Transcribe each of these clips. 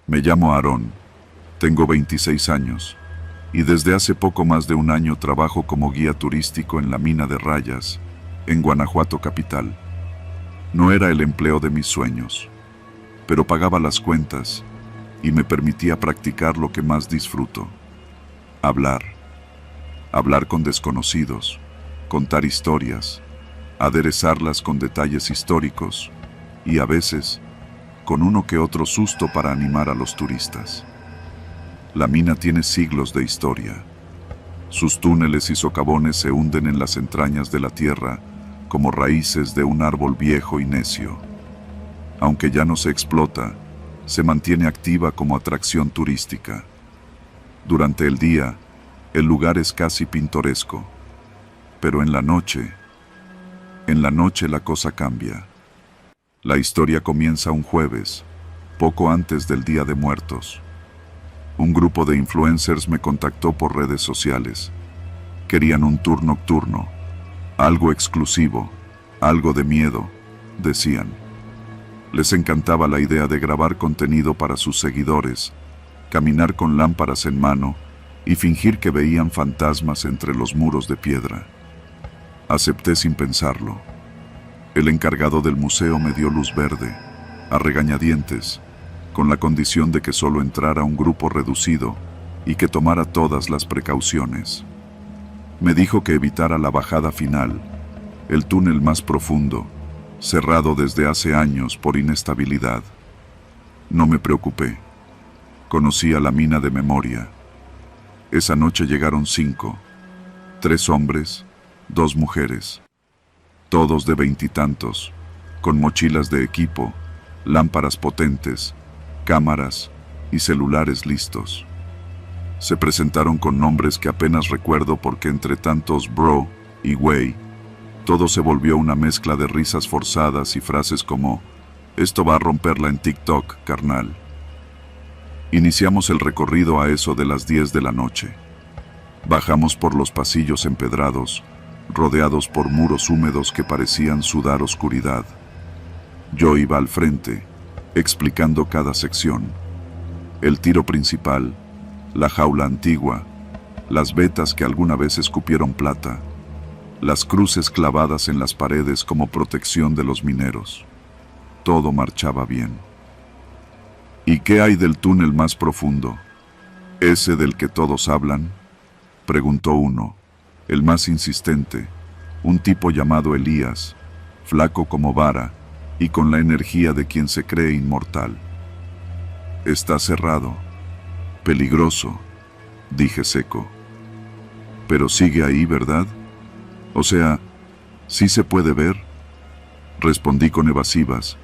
Me llamo Aarón, tengo 26 años y desde hace poco más de un año trabajo como guía turístico en la mina de Rayas, en Guanajuato capital. No era el empleo de mis sueños, pero pagaba las cuentas y me permitía practicar lo que más disfruto: hablar. Hablar con desconocidos, contar historias, aderezarlas con detalles históricos y a veces con uno que otro susto para animar a los turistas. La mina tiene siglos de historia. Sus túneles y socavones se hunden en las entrañas de la tierra como raíces de un árbol viejo y necio. Aunque ya no se explota, se mantiene activa como atracción turística. Durante el día, el lugar es casi pintoresco, pero en la noche la cosa cambia. La historia comienza un jueves, poco antes del Día de Muertos. Un grupo de influencers me contactó por redes sociales. Querían un tour nocturno, algo exclusivo, algo de miedo, decían. Les encantaba la idea de grabar contenido para sus seguidores, caminar con lámparas en mano y fingir que veían fantasmas entre los muros de piedra. Acepté sin pensarlo. El encargado del museo me dio luz verde, a regañadientes, con la condición de que solo entrara un grupo reducido y que tomara todas las precauciones. Me dijo que evitara la bajada final, el túnel más profundo, cerrado desde hace años por inestabilidad. No me preocupé. Conocía la mina de memoria. Esa noche llegaron 5, 3 hombres, 2 mujeres, todos de 20 y tantos, con mochilas de equipo, lámparas potentes, cámaras y celulares listos. Se presentaron con nombres que apenas recuerdo porque entre tantos bro y güey, todo se volvió una mezcla de risas forzadas y frases como: "Esto va a romperla en TikTok, carnal". Iniciamos el recorrido a eso de las 10 de la noche. Bajamos por los pasillos empedrados, rodeados por muros húmedos que parecían sudar oscuridad. Yo iba al frente, explicando cada sección: el tiro principal, la jaula antigua, las vetas que alguna vez escupieron plata, las cruces clavadas en las paredes como protección de los mineros. Todo marchaba bien. ¿Y qué hay del túnel más profundo? ¿Ese del que todos hablan?, preguntó uno, el más insistente, un tipo llamado Elías, flaco como vara y con la energía de quien se cree inmortal. Está cerrado. Peligroso, dije seco. Pero sigue ahí, ¿verdad? O sea, ¿sí se puede ver? Respondí con evasivas,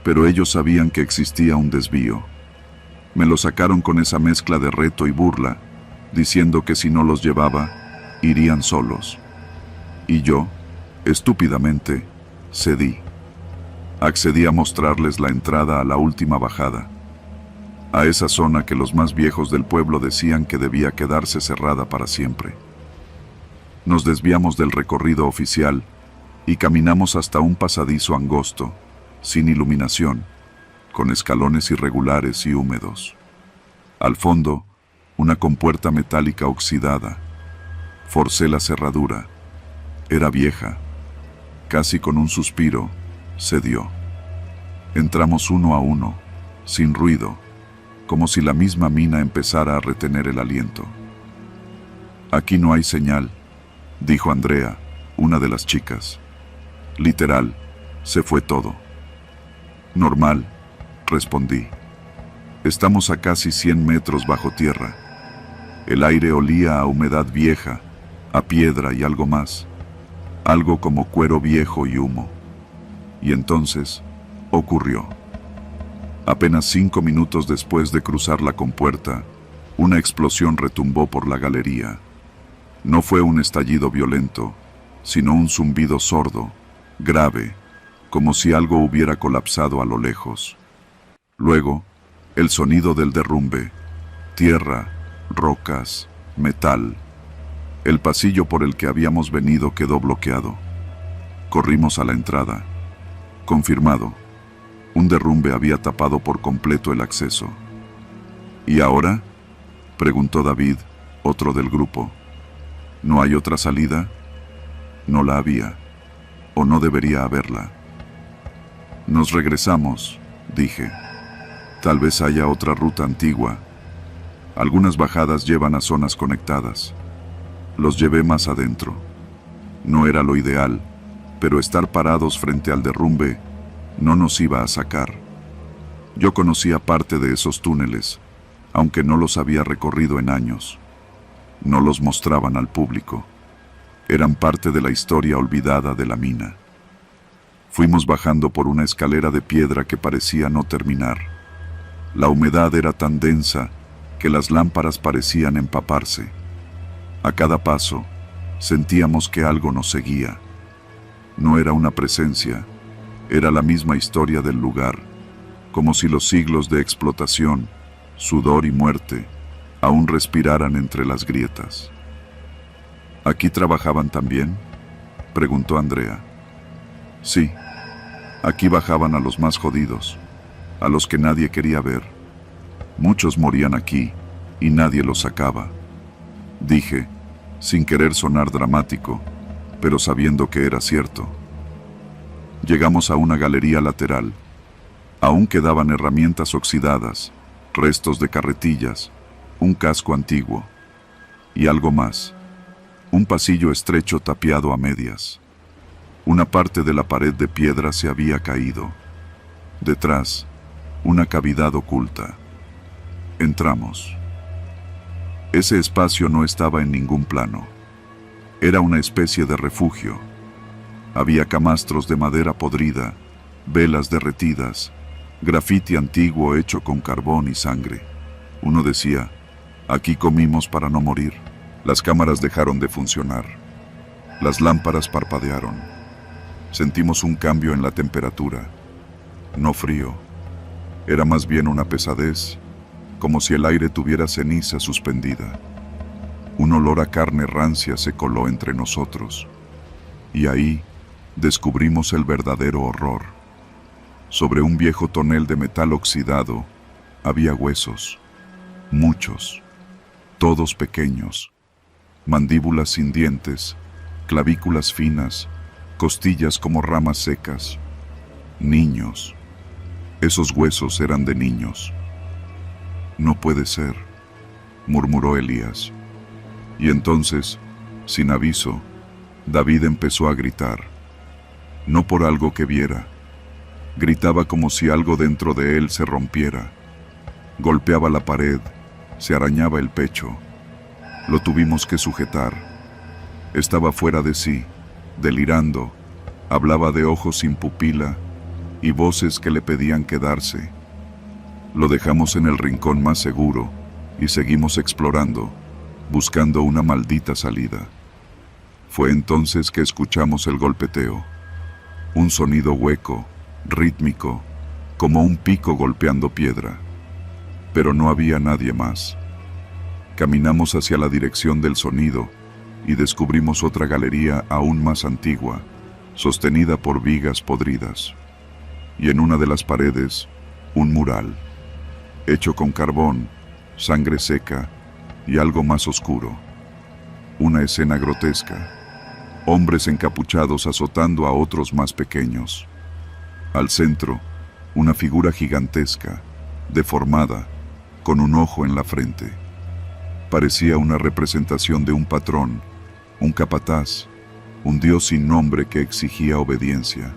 pero ellos sabían que existía un desvío. Me lo sacaron con esa mezcla de reto y burla, diciendo que si no los llevaba, irían solos. Y yo, estúpidamente, cedí. Accedí a mostrarles la entrada a la última bajada, a esa zona que los más viejos del pueblo decían que debía quedarse cerrada para siempre. Nos desviamos del recorrido oficial y caminamos hasta un pasadizo angosto, sin iluminación, con escalones irregulares y húmedos. Al fondo, una compuerta metálica oxidada. Forcé la cerradura. Era vieja. Casi con un suspiro, cedió. Entramos uno a uno, sin ruido, como si la misma mina empezara a retener el aliento. Aquí no hay señal, dijo Andrea, una de las chicas. Literal, se fue todo. Normal, respondí. Estamos a casi 100 metros bajo tierra. El aire olía a humedad vieja, a piedra y algo más. Algo como cuero viejo y humo. Y entonces, ocurrió. Apenas 5 minutos después de cruzar la compuerta, una explosión retumbó por la galería. No fue un estallido violento, sino un zumbido sordo, grave, como si algo hubiera colapsado a lo lejos. Luego, el sonido del derrumbe, tierra, rocas, metal. El pasillo por el que habíamos venido quedó bloqueado. Corrimos a la entrada. Confirmado. Un derrumbe había tapado por completo el acceso. ¿Y ahora?, preguntó David, otro del grupo. ¿No hay otra salida? No la había, o no debería haberla. Nos regresamos, dije. Tal vez haya otra ruta antigua. Algunas bajadas llevan a zonas conectadas. Los llevé más adentro. No era lo ideal, pero estar parados frente al derrumbe no nos iba a sacar. Yo conocía parte de esos túneles, aunque no los había recorrido en años. No los mostraban al público. Eran parte de la historia olvidada de la mina. Fuimos bajando por una escalera de piedra que parecía no terminar. La humedad era tan densa que las lámparas parecían empaparse. A cada paso, sentíamos que algo nos seguía. No era una presencia, era la misma historia del lugar, como si los siglos de explotación, sudor y muerte aún respiraran entre las grietas. ¿Aquí trabajaban también?, preguntó Andrea. Sí, aquí bajaban a los más jodidos, a los que nadie quería ver. Muchos morían aquí y nadie los sacaba, dije, sin querer sonar dramático, pero sabiendo que era cierto. Llegamos a una galería lateral. Aún quedaban herramientas oxidadas, restos de carretillas, un casco antiguo y algo más. Un pasillo estrecho tapiado a medias. Una parte de la pared de piedra se había caído. Detrás, una cavidad oculta. Entramos. Ese espacio no estaba en ningún plano. Era una especie de refugio. Había camastros de madera podrida, velas derretidas, grafiti antiguo hecho con carbón y sangre. Uno decía, aquí comimos para no morir. Las cámaras dejaron de funcionar. Las lámparas parpadearon. Sentimos un cambio en la temperatura. No frío. Era más bien una pesadez, como si el aire tuviera ceniza suspendida. Un olor a carne rancia se coló entre nosotros. Y ahí descubrimos el verdadero horror. Sobre un viejo tonel de metal oxidado había huesos. Muchos. Todos pequeños. Mandíbulas sin dientes, clavículas finas, costillas como ramas secas. Niños. Esos huesos eran de niños. No puede ser, murmuró Elías. Y entonces, sin aviso, David empezó a gritar. No por algo que viera. Gritaba como si algo dentro de él se rompiera. Golpeaba la pared, se arañaba el pecho. Lo tuvimos que sujetar. Estaba fuera de sí, delirando. Hablaba de ojos sin pupila y voces que le pedían quedarse. Lo dejamos en el rincón más seguro y seguimos explorando, buscando una maldita salida. Fue entonces que escuchamos el golpeteo. Un sonido hueco, rítmico, como un pico golpeando piedra. Pero no había nadie más. Caminamos hacia la dirección del sonido y descubrimos otra galería aún más antigua, sostenida por vigas podridas. Y en una de las paredes, un mural, hecho con carbón, sangre seca y algo más oscuro. Una escena grotesca. Hombres encapuchados azotando a otros más pequeños. Al centro, una figura gigantesca, deformada, con un ojo en la frente. Parecía una representación de un patrón, un capataz, un dios sin nombre que exigía obediencia.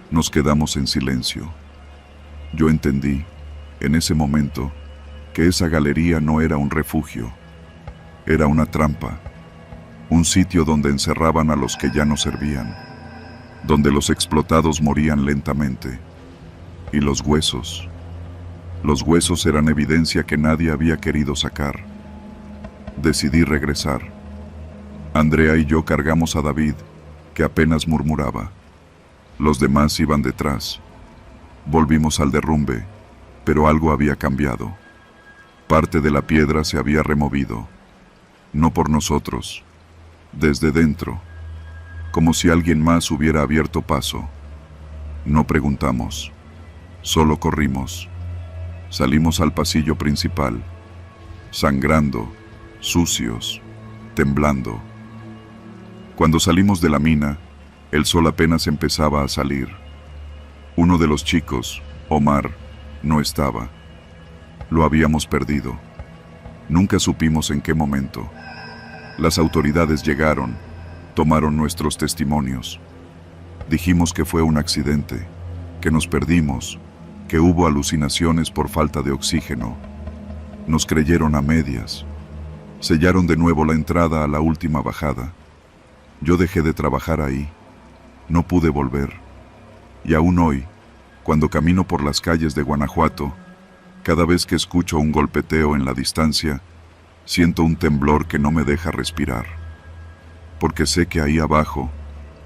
Nos quedamos en silencio. Yo entendí, en ese momento, que esa galería no era un refugio, era una trampa, un sitio donde encerraban a los que ya no servían, donde los explotados morían lentamente. Y los huesos eran evidencia que nadie había querido sacar. Decidí regresar. Andrea y yo cargamos a David, que apenas murmuraba. Los demás iban detrás. Volvimos al derrumbe, pero algo había cambiado. Parte de la piedra se había removido. No por nosotros, desde dentro, como si alguien más hubiera abierto paso. No preguntamos, solo corrimos. Salimos al pasillo principal, sangrando, sucios, temblando. Cuando salimos de la mina, el sol apenas empezaba a salir. Uno de los chicos, Omar, no estaba. Lo habíamos perdido. Nunca supimos en qué momento. Las autoridades llegaron, tomaron nuestros testimonios. Dijimos que fue un accidente, que nos perdimos, que hubo alucinaciones por falta de oxígeno. Nos creyeron a medias. Sellaron de nuevo la entrada a la última bajada. Yo dejé de trabajar ahí. No pude volver. Y aún hoy, cuando camino por las calles de Guanajuato, cada vez que escucho un golpeteo en la distancia, siento un temblor que no me deja respirar. Porque sé que ahí abajo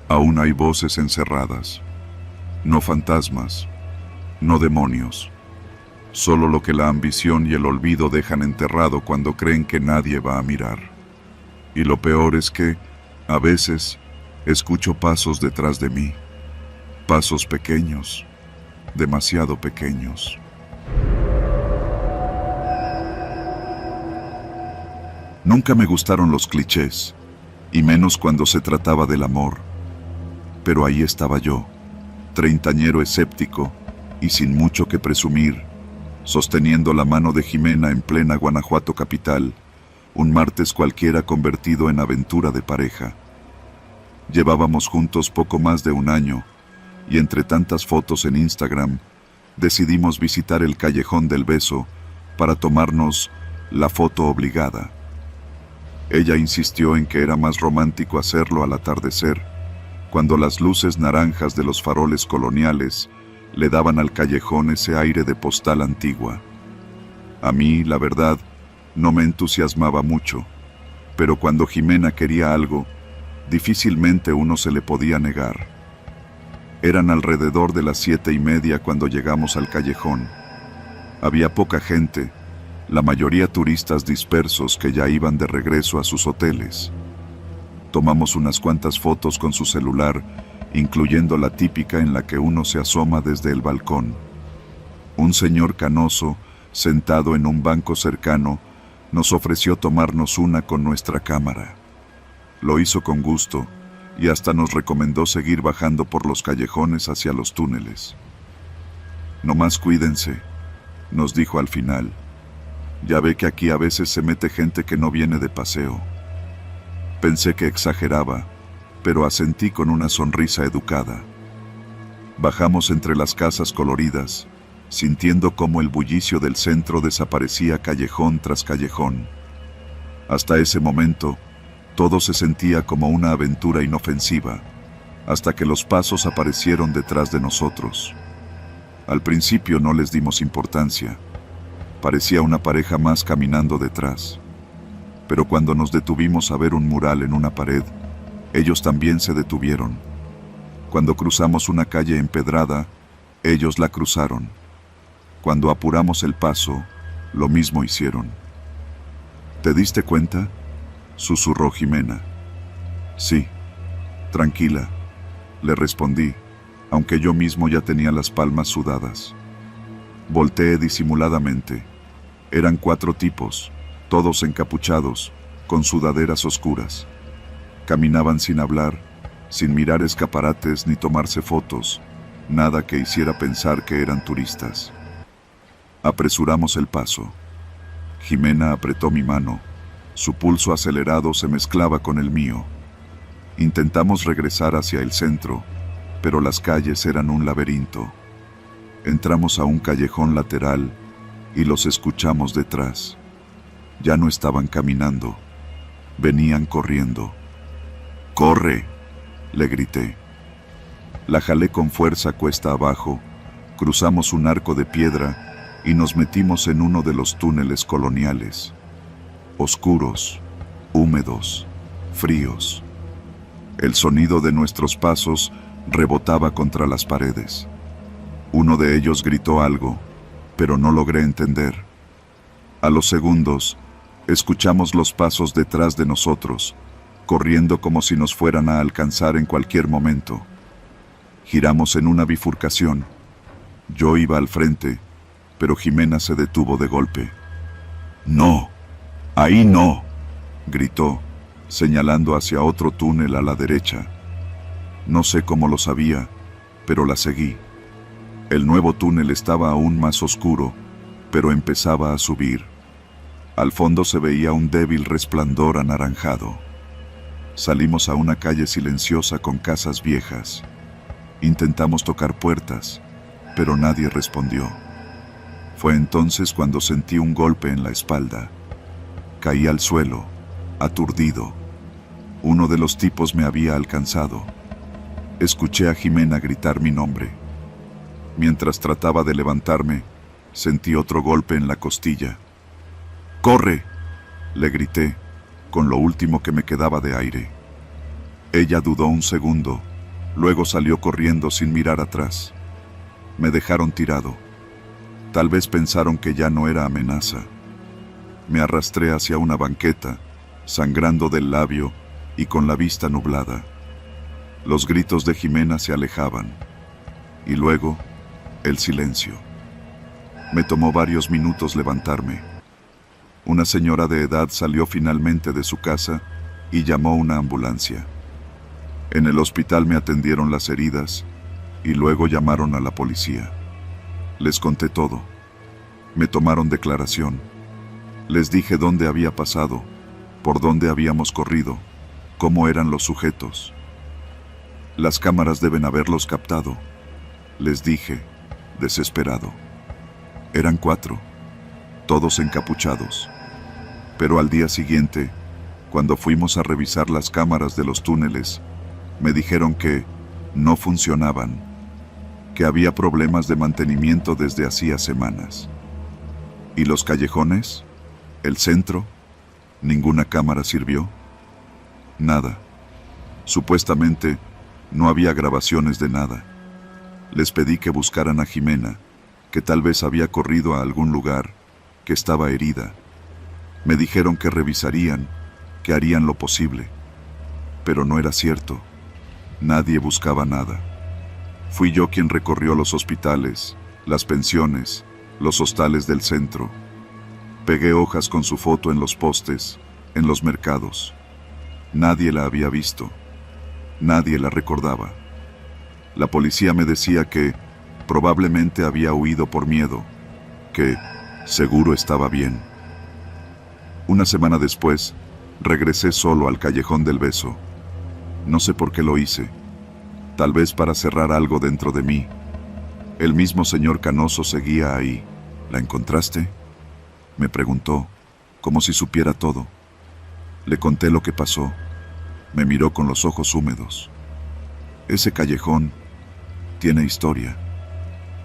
aún hay voces encerradas. No fantasmas, no demonios. Solo lo que la ambición y el olvido dejan enterrado cuando creen que nadie va a mirar. Y lo peor es que, a veces, escucho pasos detrás de mí. Pasos pequeños, demasiado pequeños. Nunca me gustaron los clichés, y menos cuando se trataba del amor. Pero ahí estaba yo, treintañero escéptico y sin mucho que presumir, sosteniendo la mano de Jimena en plena Guanajuato capital, un martes cualquiera convertido en aventura de pareja. Llevábamos juntos poco más de un año, y entre tantas fotos en Instagram, decidimos visitar el Callejón del Beso para tomarnos la foto obligada. Ella insistió en que era más romántico hacerlo al atardecer, cuando las luces naranjas de los faroles coloniales le daban al callejón ese aire de postal antigua. A mí, la verdad, no me entusiasmaba mucho, pero cuando Jimena quería algo, difícilmente uno se le podía negar. Eran alrededor de las 7:30 cuando llegamos al callejón. Había poca gente, la mayoría turistas dispersos que ya iban de regreso a sus hoteles. Tomamos unas cuantas fotos con su celular, incluyendo la típica en la que uno se asoma desde el balcón. Un señor canoso, sentado en un banco cercano, nos ofreció tomarnos una con nuestra cámara. Lo hizo con gusto, y hasta nos recomendó seguir bajando por los callejones hacia los túneles. «Nomás cuídense», nos dijo al final. «Ya ve que aquí a veces se mete gente que no viene de paseo». Pensé que exageraba, pero asentí con una sonrisa educada. Bajamos entre las casas coloridas, sintiendo cómo el bullicio del centro desaparecía callejón tras callejón. Hasta ese momento, todo se sentía como una aventura inofensiva, hasta que los pasos aparecieron detrás de nosotros. Al principio no les dimos importancia. Parecía una pareja más caminando detrás. Pero cuando nos detuvimos a ver un mural en una pared, ellos también se detuvieron. Cuando cruzamos una calle empedrada, ellos la cruzaron. Cuando apuramos el paso, lo mismo hicieron. ¿Te diste cuenta?, susurró Jimena. Sí, tranquila, le respondí, aunque yo mismo ya tenía las palmas sudadas. Volteé disimuladamente. Eran 4 tipos, todos encapuchados, con sudaderas oscuras. Caminaban sin hablar, sin mirar escaparates ni tomarse fotos, nada que hiciera pensar que eran turistas. Apresuramos el paso. Jimena apretó mi mano. Su pulso acelerado se mezclaba con el mío. Intentamos regresar hacia el centro, pero las calles eran un laberinto. Entramos a un callejón lateral y los escuchamos detrás. Ya no estaban caminando, venían corriendo. ¡Corre!, le grité. La jalé con fuerza cuesta abajo, cruzamos un arco de piedra y nos metimos en uno de los túneles coloniales. Oscuros, húmedos, fríos. El sonido de nuestros pasos rebotaba contra las paredes. Uno de ellos gritó algo, pero no logré entender. A los segundos, escuchamos los pasos detrás de nosotros, corriendo como si nos fueran a alcanzar en cualquier momento. Giramos en una bifurcación. Yo iba al frente, pero Jimena se detuvo de golpe. «No, ahí no», gritó, señalando hacia otro túnel a la derecha. No sé cómo lo sabía, pero la seguí. El nuevo túnel estaba aún más oscuro, pero empezaba a subir. Al fondo se veía un débil resplandor anaranjado. Salimos a una calle silenciosa con casas viejas. Intentamos tocar puertas, pero nadie respondió. Fue entonces cuando sentí un golpe en la espalda. Caí al suelo, aturdido. Uno de los tipos me había alcanzado. Escuché a Jimena gritar mi nombre. Mientras trataba de levantarme, sentí otro golpe en la costilla. «¡Corre!», le grité, con lo último que me quedaba de aire. Ella dudó un segundo, luego salió corriendo sin mirar atrás. Me dejaron tirado. Tal vez pensaron que ya no era amenaza. Me arrastré hacia una banqueta, sangrando del labio y con la vista nublada. Los gritos de Jimena se alejaban. Y luego, el silencio. Me tomó varios minutos levantarme. Una señora de edad salió finalmente de su casa y llamó una ambulancia. En el hospital me atendieron las heridas y luego llamaron a la policía. Les conté todo. Me tomaron declaración. Les dije dónde había pasado, por dónde habíamos corrido, cómo eran los sujetos. Las cámaras deben haberlos captado, les dije, desesperado. Eran 4, todos encapuchados. Pero al día siguiente, cuando fuimos a revisar las cámaras de los túneles, me dijeron que no funcionaban, que había problemas de mantenimiento desde hacía semanas. ¿Y los callejones? ¿El centro? ¿Ninguna cámara sirvió? Nada. Supuestamente, no había grabaciones de nada. Les pedí que buscaran a Jimena, que tal vez había corrido a algún lugar, que estaba herida. Me dijeron que revisarían, que harían lo posible. Pero no era cierto. Nadie buscaba nada. Fui yo quien recorrió los hospitales, las pensiones, los hostales del centro. Pegué hojas con su foto en los postes, en los mercados. Nadie la había visto. Nadie la recordaba. La policía me decía que probablemente había huido por miedo, que seguro estaba bien. Una semana después, regresé solo al Callejón del Beso. No sé por qué lo hice. Tal vez para cerrar algo dentro de mí. El mismo señor Canoso seguía ahí. ¿La encontraste?, me preguntó, como si supiera todo. Le conté lo que pasó. Me miró con los ojos húmedos. Ese callejón tiene historia,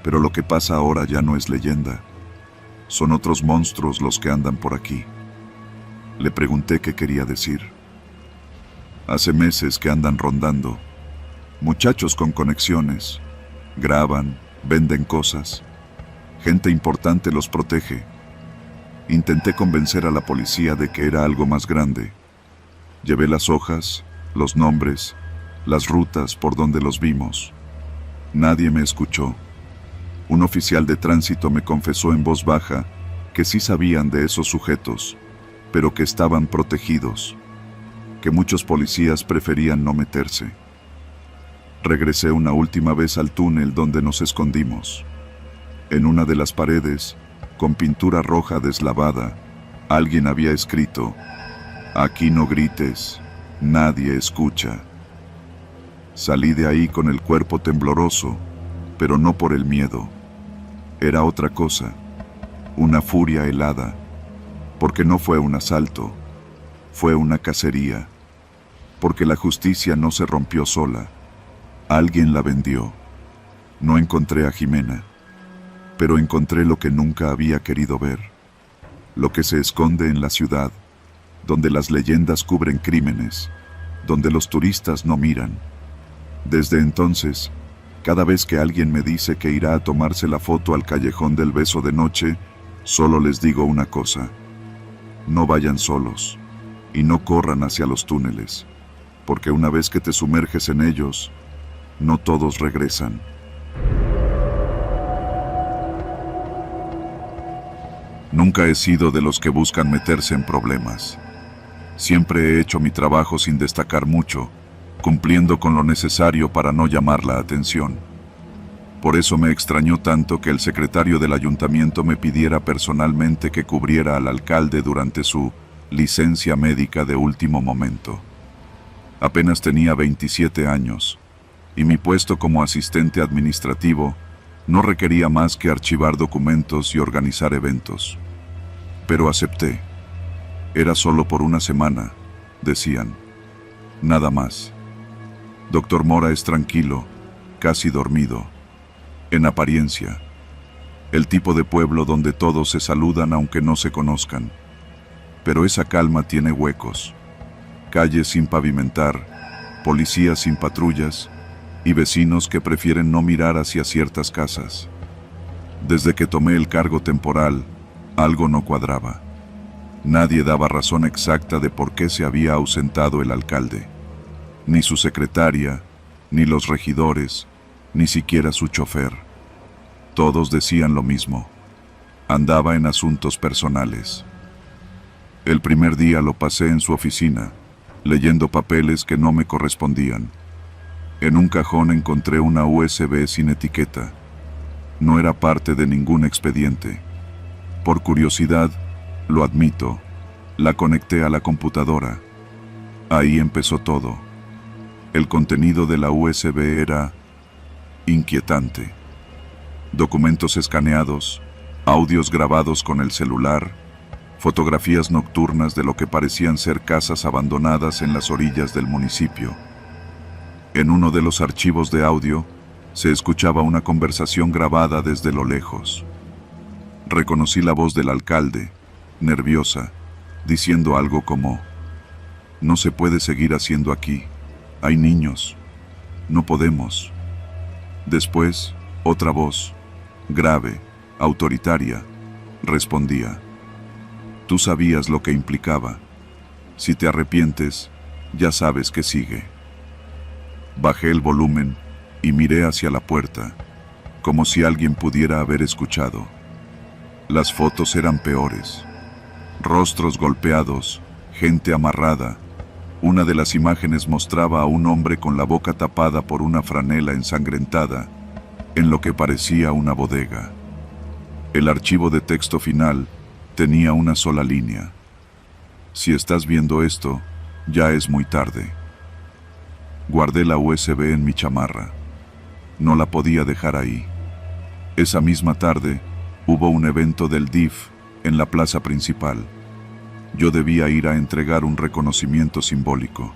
pero lo que pasa ahora ya no es leyenda. Son otros monstruos los que andan por aquí. Le pregunté qué quería decir. Hace meses que andan rondando. Muchachos con conexiones. Graban, venden cosas. Gente importante los protege. Intenté convencer a la policía de que era algo más grande. Llevé las hojas, los nombres, las rutas por donde los vimos. Nadie me escuchó. Un oficial de tránsito me confesó en voz baja que sí sabían de esos sujetos, pero que estaban protegidos, que muchos policías preferían no meterse. Regresé una última vez al túnel donde nos escondimos. En una de las paredes, con pintura roja deslavada, alguien había escrito: «Aquí no grites, nadie escucha». Salí de ahí con el cuerpo tembloroso, pero no por el miedo. Era otra cosa, una furia helada, porque no fue un asalto, fue una cacería, porque la justicia no se rompió sola, alguien la vendió. No encontré a Jimena, pero encontré lo que nunca había querido ver, lo que se esconde en la ciudad, donde las leyendas cubren crímenes, donde los turistas no miran. Desde entonces, cada vez que alguien me dice que irá a tomarse la foto al Callejón del Beso de noche, solo les digo una cosa: no vayan solos, y no corran hacia los túneles, porque una vez que te sumerges en ellos, no todos regresan. Nunca he sido de los que buscan meterse en problemas. Siempre he hecho mi trabajo sin destacar mucho, cumpliendo con lo necesario para no llamar la atención. Por eso me extrañó tanto que el secretario del ayuntamiento me pidiera personalmente que cubriera al alcalde durante su licencia médica de último momento. Apenas tenía 27 años, y mi puesto como asistente administrativo no requería más que archivar documentos y organizar eventos. Pero acepté. Era solo por una semana, decían. Nada más. Doctor Mora es tranquilo, casi dormido. En apariencia. El tipo de pueblo donde todos se saludan aunque no se conozcan. Pero esa calma tiene huecos. Calles sin pavimentar, policías sin patrullas y vecinos que prefieren no mirar hacia ciertas casas. Desde que tomé el cargo temporal, algo no cuadraba. Nadie daba razón exacta de por qué se había ausentado el alcalde. Ni su secretaria, ni los regidores, ni siquiera su chofer. Todos decían lo mismo. Andaba en asuntos personales. El primer día lo pasé en su oficina, leyendo papeles que no me correspondían. En un cajón encontré una USB sin etiqueta. No era parte de ningún expediente. Por curiosidad, lo admito, la conecté a la computadora. Ahí empezó todo. El contenido de la USB era inquietante. Documentos escaneados, audios grabados con el celular, fotografías nocturnas de lo que parecían ser casas abandonadas en las orillas del municipio. En uno de los archivos de audio se escuchaba una conversación grabada desde lo lejos. Reconocí la voz del alcalde, nerviosa, diciendo algo como: «No se puede seguir haciendo aquí. Hay niños. No podemos». Después, otra voz, grave, autoritaria, respondía: «Tú sabías lo que implicaba. Si te arrepientes, ya sabes que sigue». Bajé el volumen y miré hacia la puerta, como si alguien pudiera haber escuchado. Las fotos eran peores. Rostros golpeados, gente amarrada. Una de las imágenes mostraba a un hombre con la boca tapada por una franela ensangrentada, en lo que parecía una bodega. El archivo de texto final tenía una sola línea: «Si estás viendo esto, ya es muy tarde». Guardé la USB en mi chamarra. No la podía dejar ahí. Esa misma tarde, hubo un evento del DIF en la plaza principal. Yo debía ir a entregar un reconocimiento simbólico.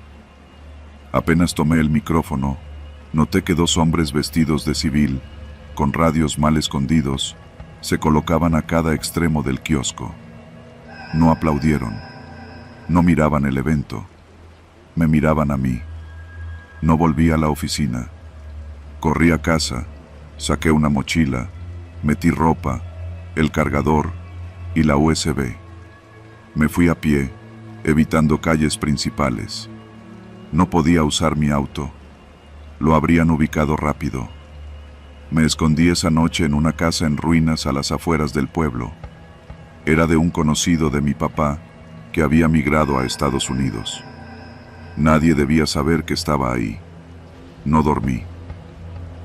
Apenas tomé el micrófono, noté que 2 hombres vestidos de civil, con radios mal escondidos, se colocaban a cada extremo del kiosco. No aplaudieron. No miraban el evento. Me miraban a mí. No volví a la oficina. Corrí a casa, saqué una mochila, metí ropa, el cargador y la USB. Me fui a pie, evitando calles principales. No podía usar mi auto. Lo habrían ubicado rápido. Me escondí esa noche en una casa en ruinas a las afueras del pueblo. Era de un conocido de mi papá que había migrado a Estados Unidos. Nadie debía saber que estaba ahí. No dormí.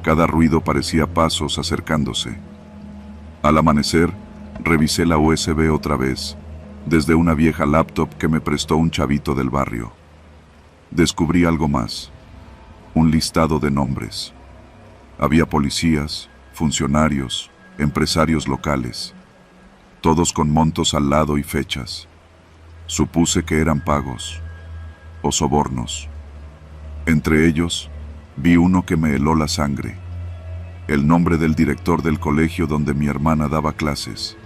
Cada ruido parecía pasos acercándose. Al amanecer, revisé la USB otra vez, desde una vieja laptop que me prestó un chavito del barrio. Descubrí algo más. Un listado de nombres. Había policías, funcionarios, empresarios locales, todos con montos al lado y fechas. Supuse que eran pagos o sobornos. Entre ellos, vi uno que me heló la sangre. El nombre del director del colegio donde mi hermana daba clases.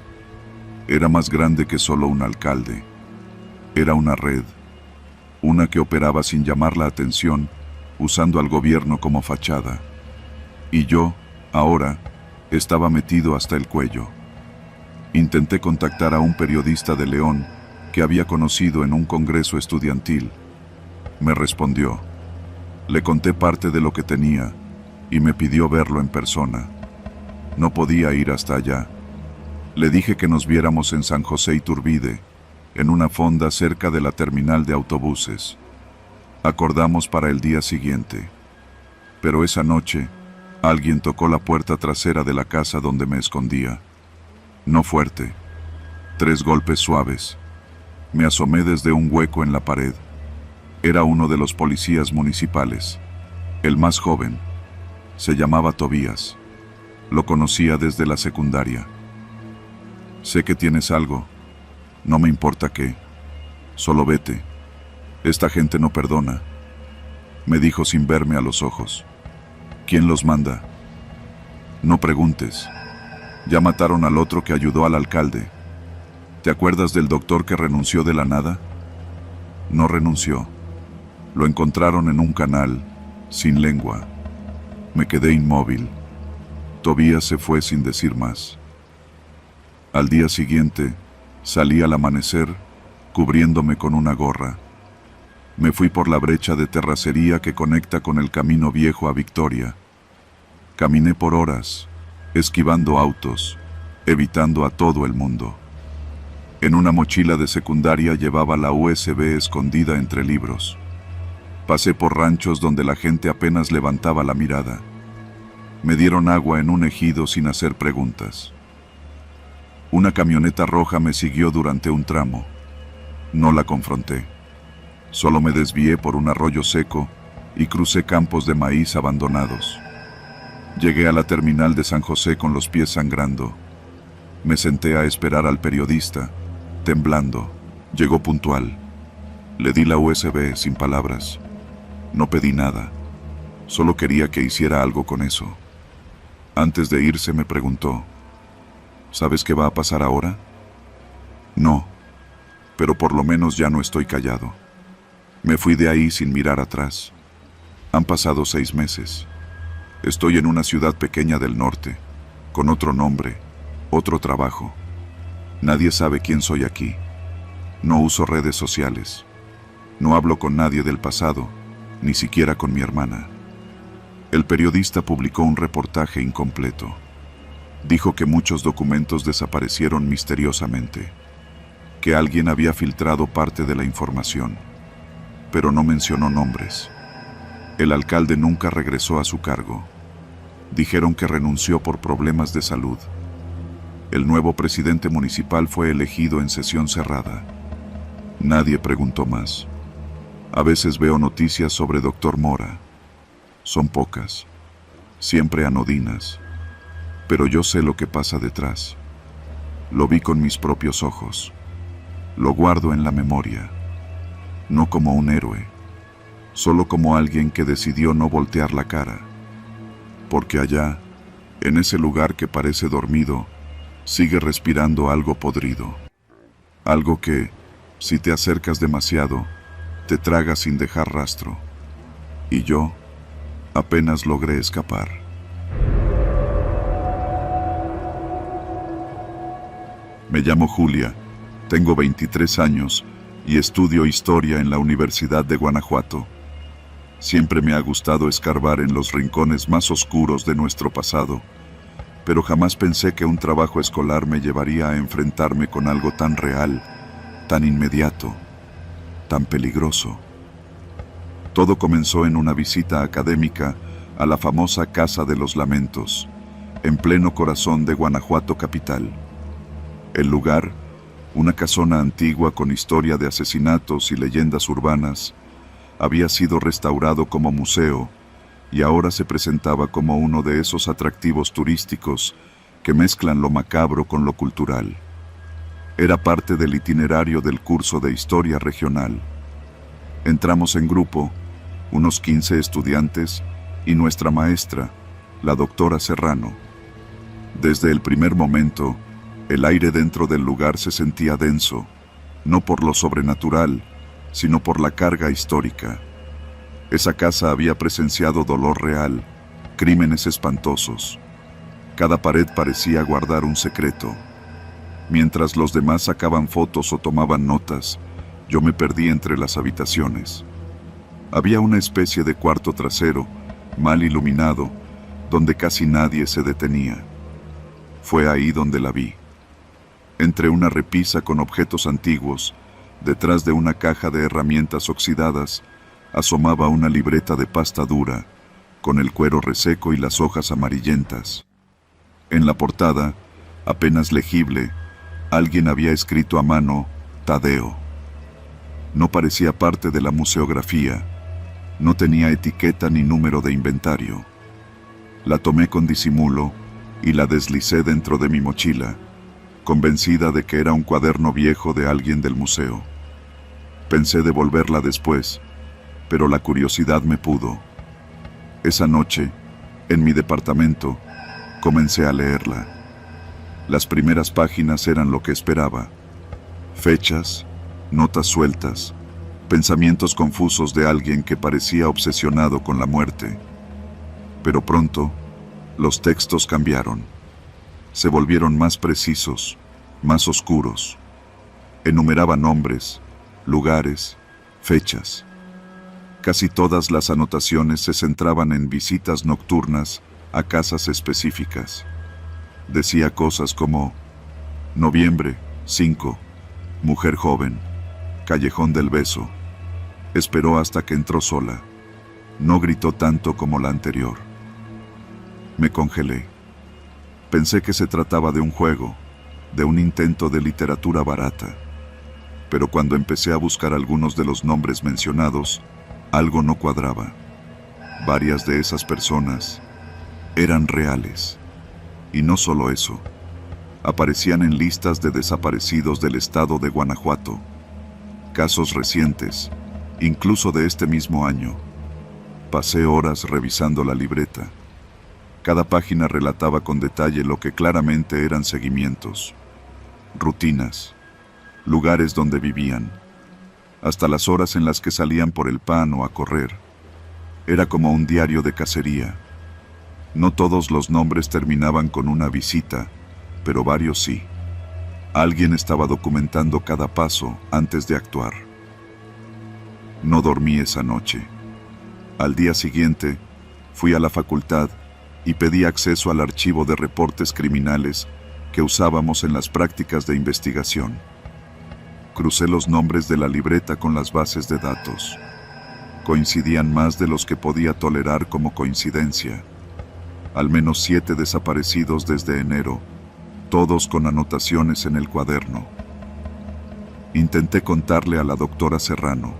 Era más grande que solo un alcalde. Era una red, una que operaba sin llamar la atención, usando al gobierno como fachada. Y yo, ahora, estaba metido hasta el cuello. Intenté contactar a un periodista de León que había conocido en un congreso estudiantil. Me respondió. Le conté parte de lo que tenía y me pidió verlo en persona. No podía ir hasta allá. Le dije que nos viéramos en San José Iturbide, en una fonda cerca de la terminal de autobuses. Acordamos para el día siguiente. Pero esa noche, alguien tocó la puerta trasera de la casa donde me escondía. No fuerte. 3 golpes suaves. Me asomé desde un hueco en la pared. Era uno de los policías municipales, el más joven. Se llamaba Tobías. Lo conocía desde la secundaria. Sé que tienes algo. No me importa qué. Solo vete. Esta gente no perdona. Me dijo sin verme a los ojos. ¿Quién los manda? No preguntes. Ya mataron al otro que ayudó al alcalde. ¿Te acuerdas del doctor que renunció de la nada? No renunció. Lo encontraron en un canal, sin lengua. Me quedé inmóvil. Tobías se fue sin decir más. Al día siguiente, salí al amanecer, cubriéndome con una gorra. Me fui por la brecha de terracería que conecta con el camino viejo a Victoria. Caminé por horas, esquivando autos, evitando a todo el mundo. En una mochila de secundaria llevaba la USB escondida entre libros. Pasé por ranchos donde la gente apenas levantaba la mirada. Me dieron agua en un ejido sin hacer preguntas. Una camioneta roja me siguió durante un tramo. No la confronté. Solo me desvié por un arroyo seco y crucé campos de maíz abandonados. Llegué a la terminal de San José con los pies sangrando. Me senté a esperar al periodista, temblando. Llegó puntual. Le di la USB sin palabras. No pedí nada. Solo quería que hiciera algo con eso. Antes de irse me preguntó, ¿sabes qué va a pasar ahora? No, pero por lo menos ya no estoy callado. Me fui de ahí sin mirar atrás. Han pasado 6 meses. Estoy en una ciudad pequeña del norte, con otro nombre, otro trabajo. Nadie sabe quién soy aquí. No uso redes sociales. No hablo con nadie del pasado, ni siquiera con mi hermana. El periodista publicó un reportaje incompleto. Dijo que muchos documentos desaparecieron misteriosamente, que alguien había filtrado parte de la información, pero no mencionó nombres. El alcalde nunca regresó a su cargo. Dijeron que renunció por problemas de salud. El nuevo presidente municipal fue elegido en sesión cerrada. Nadie preguntó más. A veces veo noticias sobre Dr. Mora. Son pocas, siempre anodinas, pero yo sé lo que pasa detrás. Lo vi con mis propios ojos. Lo guardo en la memoria, no como un héroe, solo como alguien que decidió no voltear la cara. Porque allá, en ese lugar que parece dormido, sigue respirando algo podrido. Algo que, si te acercas demasiado, te traga sin dejar rastro. Y yo apenas logré escapar. Me llamo Julia, tengo 23 años y estudio historia en la Universidad de Guanajuato. Siempre me ha gustado escarbar en los rincones más oscuros de nuestro pasado, pero jamás pensé que un trabajo escolar me llevaría a enfrentarme con algo tan real, tan inmediato, tan peligroso. Todo comenzó en una visita académica a la famosa Casa de los Lamentos, en pleno corazón de Guanajuato capital. El lugar, una casona antigua con historia de asesinatos y leyendas urbanas, había sido restaurado como museo y ahora se presentaba como uno de esos atractivos turísticos que mezclan lo macabro con lo cultural. Era parte del itinerario del curso de historia regional. Entramos en grupo, unos 15 estudiantes y nuestra maestra, la doctora Serrano. Desde el primer momento, el aire dentro del lugar se sentía denso, no por lo sobrenatural, sino por la carga histórica. Esa casa había presenciado dolor real, crímenes espantosos. Cada pared parecía guardar un secreto. Mientras los demás sacaban fotos o tomaban notas, yo me perdí entre las habitaciones. Había una especie de cuarto trasero, mal iluminado, donde casi nadie se detenía. Fue ahí donde la vi. Entre una repisa con objetos antiguos, detrás de una caja de herramientas oxidadas, asomaba una libreta de pasta dura, con el cuero reseco y las hojas amarillentas. En la portada, apenas legible, alguien había escrito a mano Tadeo. No parecía parte de la museografía, no tenía etiqueta ni número de inventario. La tomé con disimulo y la deslicé dentro de mi mochila, convencida de que era un cuaderno viejo de alguien del museo. Pensé devolverla después, pero la curiosidad me pudo. Esa noche, en mi departamento, comencé a leerla. Las primeras páginas eran lo que esperaba. Fechas, notas sueltas, pensamientos confusos de alguien que parecía obsesionado con la muerte. Pero pronto, los textos cambiaron. Se volvieron más precisos, más oscuros. Enumeraba nombres, lugares, fechas. Casi todas las anotaciones se centraban en visitas nocturnas a casas específicas. Decía cosas como noviembre 5, mujer joven, callejón del beso. Esperó hasta que entró sola. No gritó tanto como la anterior. Me congelé. Pensé que se trataba de un juego, de un intento de literatura barata. Pero cuando empecé a buscar algunos de los nombres mencionados, algo no cuadraba. Varias de esas personas eran reales. Y no solo eso, aparecían en listas de desaparecidos del estado de Guanajuato. Casos recientes, incluso de este mismo año. Pasé horas revisando la libreta. Cada página relataba con detalle lo que claramente eran seguimientos, rutinas, lugares donde vivían, hasta las horas en las que salían por el pan o a correr. Era como un diario de cacería. No todos los nombres terminaban con una visita, pero varios sí. Alguien estaba documentando cada paso antes de actuar. No dormí esa noche. Al día siguiente, fui a la facultad y pedí acceso al archivo de reportes criminales que usábamos en las prácticas de investigación. Crucé los nombres de la libreta con las bases de datos. Coincidían más de los que podía tolerar como coincidencia. Al menos 7 desaparecidos desde enero, todos con anotaciones en el cuaderno. Intenté contarle a la doctora Serrano.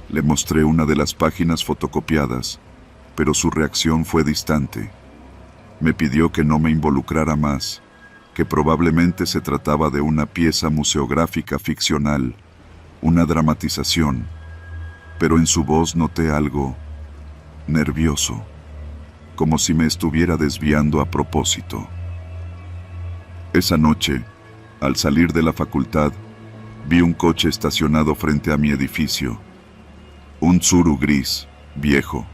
Le mostré una de las páginas fotocopiadas, pero su reacción fue distante. Me pidió que no me involucrara más, que probablemente se trataba de una pieza museográfica ficcional, una dramatización, pero en su voz noté algo nervioso, como si me estuviera desviando a propósito. Esa noche, al salir de la facultad, vi un coche estacionado frente a mi edificio. Un Tsuru gris, viejo.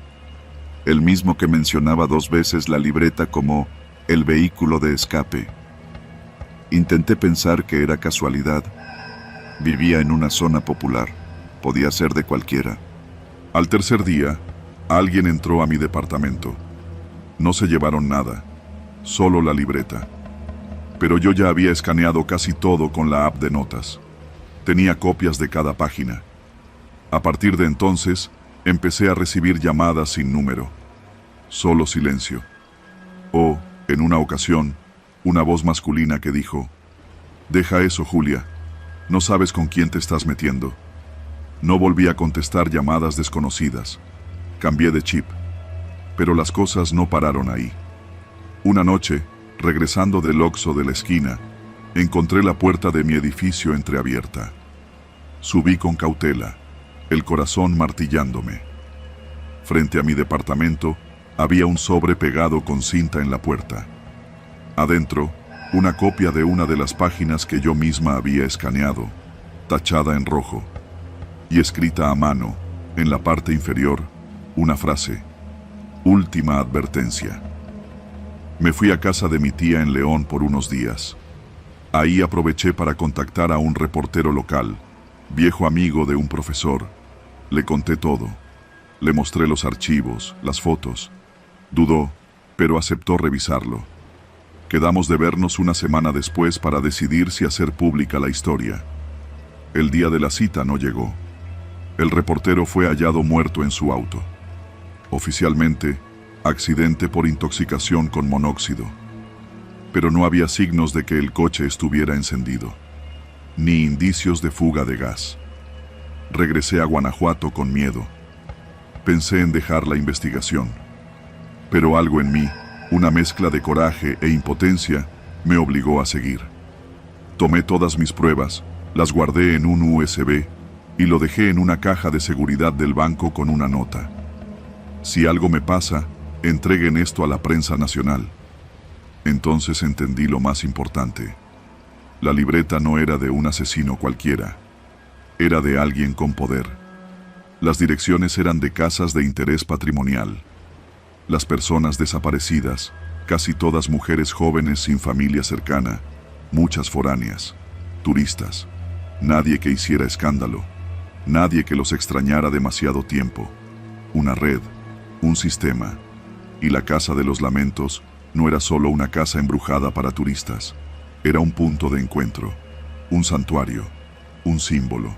El mismo que mencionaba 2 veces la libreta como el vehículo de escape. Intenté pensar que era casualidad. Vivía en una zona popular. Podía ser de cualquiera. Al tercer día, alguien entró a mi departamento. No se llevaron nada, solo la libreta. Pero yo ya había escaneado casi todo con la app de notas. Tenía copias de cada página. A partir de entonces, empecé a recibir llamadas sin número. Solo silencio. O, en una ocasión, una voz masculina que dijo: «Deja eso, Julia. No sabes con quién te estás metiendo». No volví a contestar llamadas desconocidas. Cambié de chip. Pero las cosas no pararon ahí. Una noche, regresando del Oxxo de la esquina, encontré la puerta de mi edificio entreabierta. Subí con cautela, el corazón martillándome. Frente a mi departamento, había un sobre pegado con cinta en la puerta. Adentro, una copia de una de las páginas que yo misma había escaneado, tachada en rojo, y escrita a mano, en la parte inferior, una frase: «Última advertencia». Me fui a casa de mi tía en León por unos días. Ahí aproveché para contactar a un reportero local, viejo amigo de un profesor. Le conté todo. Le mostré los archivos, las fotos. Dudó, pero aceptó revisarlo. Quedamos de vernos una semana después para decidir si hacer pública la historia. El día de la cita no llegó. El reportero fue hallado muerto en su auto. Oficialmente, accidente por intoxicación con monóxido. Pero no había signos de que el coche estuviera encendido, ni indicios de fuga de gas. Regresé a Guanajuato con miedo. Pensé en dejar la investigación, pero algo en mí, una mezcla de coraje e impotencia, me obligó a seguir. Tomé todas mis pruebas, las guardé en un USB y lo dejé en una caja de seguridad del banco con una nota. Si algo me pasa, entreguen esto a la prensa nacional. Entonces entendí lo más importante. La libreta no era de un asesino cualquiera, era de alguien con poder. Las direcciones eran de casas de interés patrimonial. Las personas desaparecidas, casi todas mujeres jóvenes sin familia cercana, muchas foráneas, turistas, nadie que hiciera escándalo, nadie que los extrañara demasiado tiempo. Una red, un sistema, y la Casa de los Lamentos no era solo una casa embrujada para turistas, era un punto de encuentro, un santuario, un símbolo.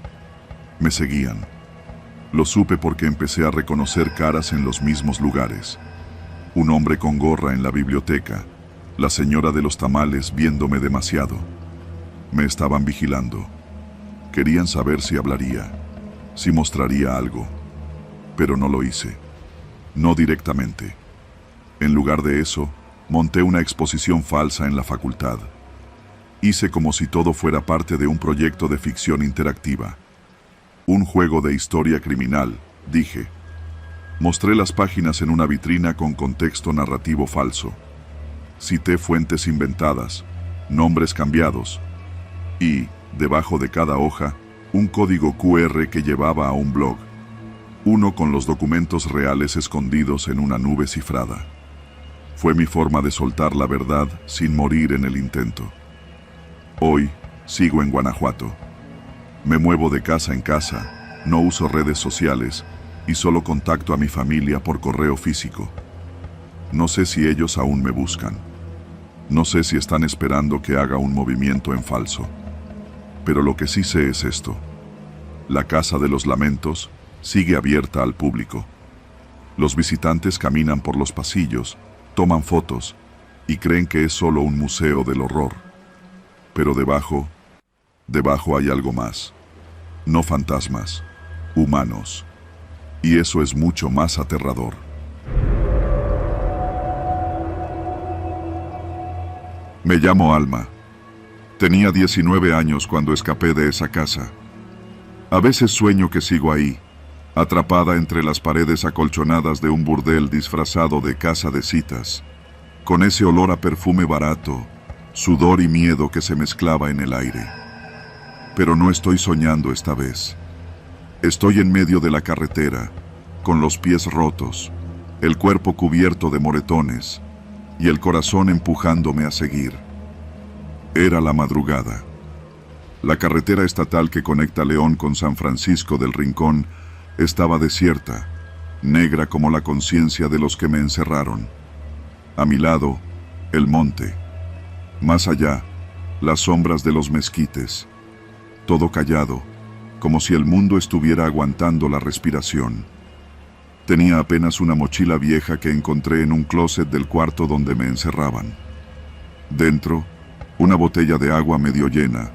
Me seguían. Lo supe porque empecé a reconocer caras en los mismos lugares. Un hombre con gorra en la biblioteca, la señora de los tamales viéndome demasiado. Me estaban vigilando. Querían saber si hablaría, si mostraría algo, pero no lo hice. No directamente. En lugar de eso, monté una exposición falsa en la facultad. Hice como si todo fuera parte de un proyecto de ficción interactiva. Un juego de historia criminal, dije. Mostré las páginas en una vitrina con contexto narrativo falso. Cité fuentes inventadas, nombres cambiados y, debajo de cada hoja, un código QR que llevaba a un blog. Uno con los documentos reales escondidos en una nube cifrada. Fue mi forma de soltar la verdad sin morir en el intento. Hoy, sigo en Guanajuato. Me muevo de casa en casa, no uso redes sociales y solo contacto a mi familia por correo físico. No sé si ellos aún me buscan. No sé si están esperando que haga un movimiento en falso. Pero lo que sí sé es esto. La Casa de los Lamentos sigue abierta al público. Los visitantes caminan por los pasillos, toman fotos y creen que es solo un museo del horror. Pero debajo hay algo más. No fantasmas, humanos. Y eso es mucho más aterrador. Me llamo Alma. Tenía 19 años cuando escapé de esa casa. A veces sueño que sigo ahí, atrapada entre las paredes acolchonadas de un burdel disfrazado de casa de citas, con ese olor a perfume barato, sudor y miedo que se mezclaba en el aire. Pero no estoy soñando esta vez. Estoy en medio de la carretera, con los pies rotos, el cuerpo cubierto de moretones y el corazón empujándome a seguir. Era la madrugada. La carretera estatal que conecta León con San Francisco del Rincón estaba desierta, negra como la conciencia de los que me encerraron. A mi lado, el monte. Más allá, las sombras de los mezquites. Todo callado, como si el mundo estuviera aguantando la respiración. Tenía apenas una mochila vieja que encontré en un closet del cuarto donde me encerraban. Dentro, una botella de agua medio llena,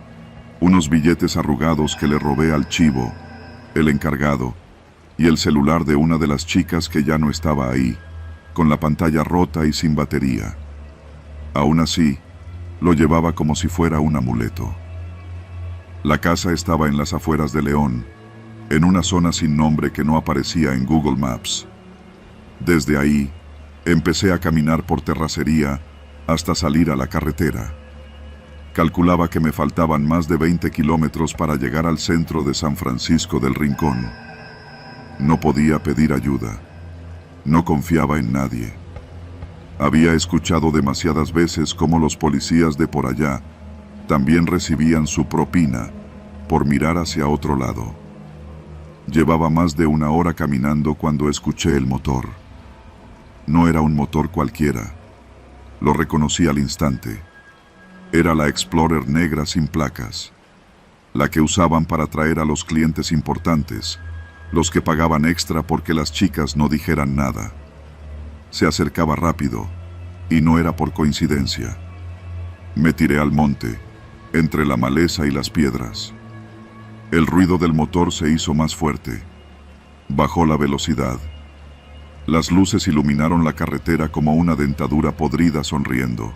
unos billetes arrugados que le robé al chivo, el encargado, y el celular de una de las chicas que ya no estaba ahí, con la pantalla rota y sin batería. Aún así, lo llevaba como si fuera un amuleto. La casa estaba en las afueras de León, en una zona sin nombre que no aparecía en Google Maps. Desde ahí, empecé a caminar por terracería hasta salir a la carretera. Calculaba que me faltaban más de 20 kilómetros para llegar al centro de San Francisco del Rincón. No podía pedir ayuda. No confiaba en nadie. Había escuchado demasiadas veces cómo los policías de por allá también recibían su propina por mirar hacia otro lado. Llevaba más de una hora caminando cuando escuché el motor. No era un motor cualquiera. Lo reconocí al instante. Era la Explorer negra sin placas, la que usaban para traer a los clientes importantes, los que pagaban extra porque las chicas no dijeran nada. Se acercaba rápido, y no era por coincidencia. Me tiré al monte, entre la maleza y las piedras. El ruido del motor se hizo más fuerte. Bajó la velocidad. Las luces iluminaron la carretera como una dentadura podrida sonriendo.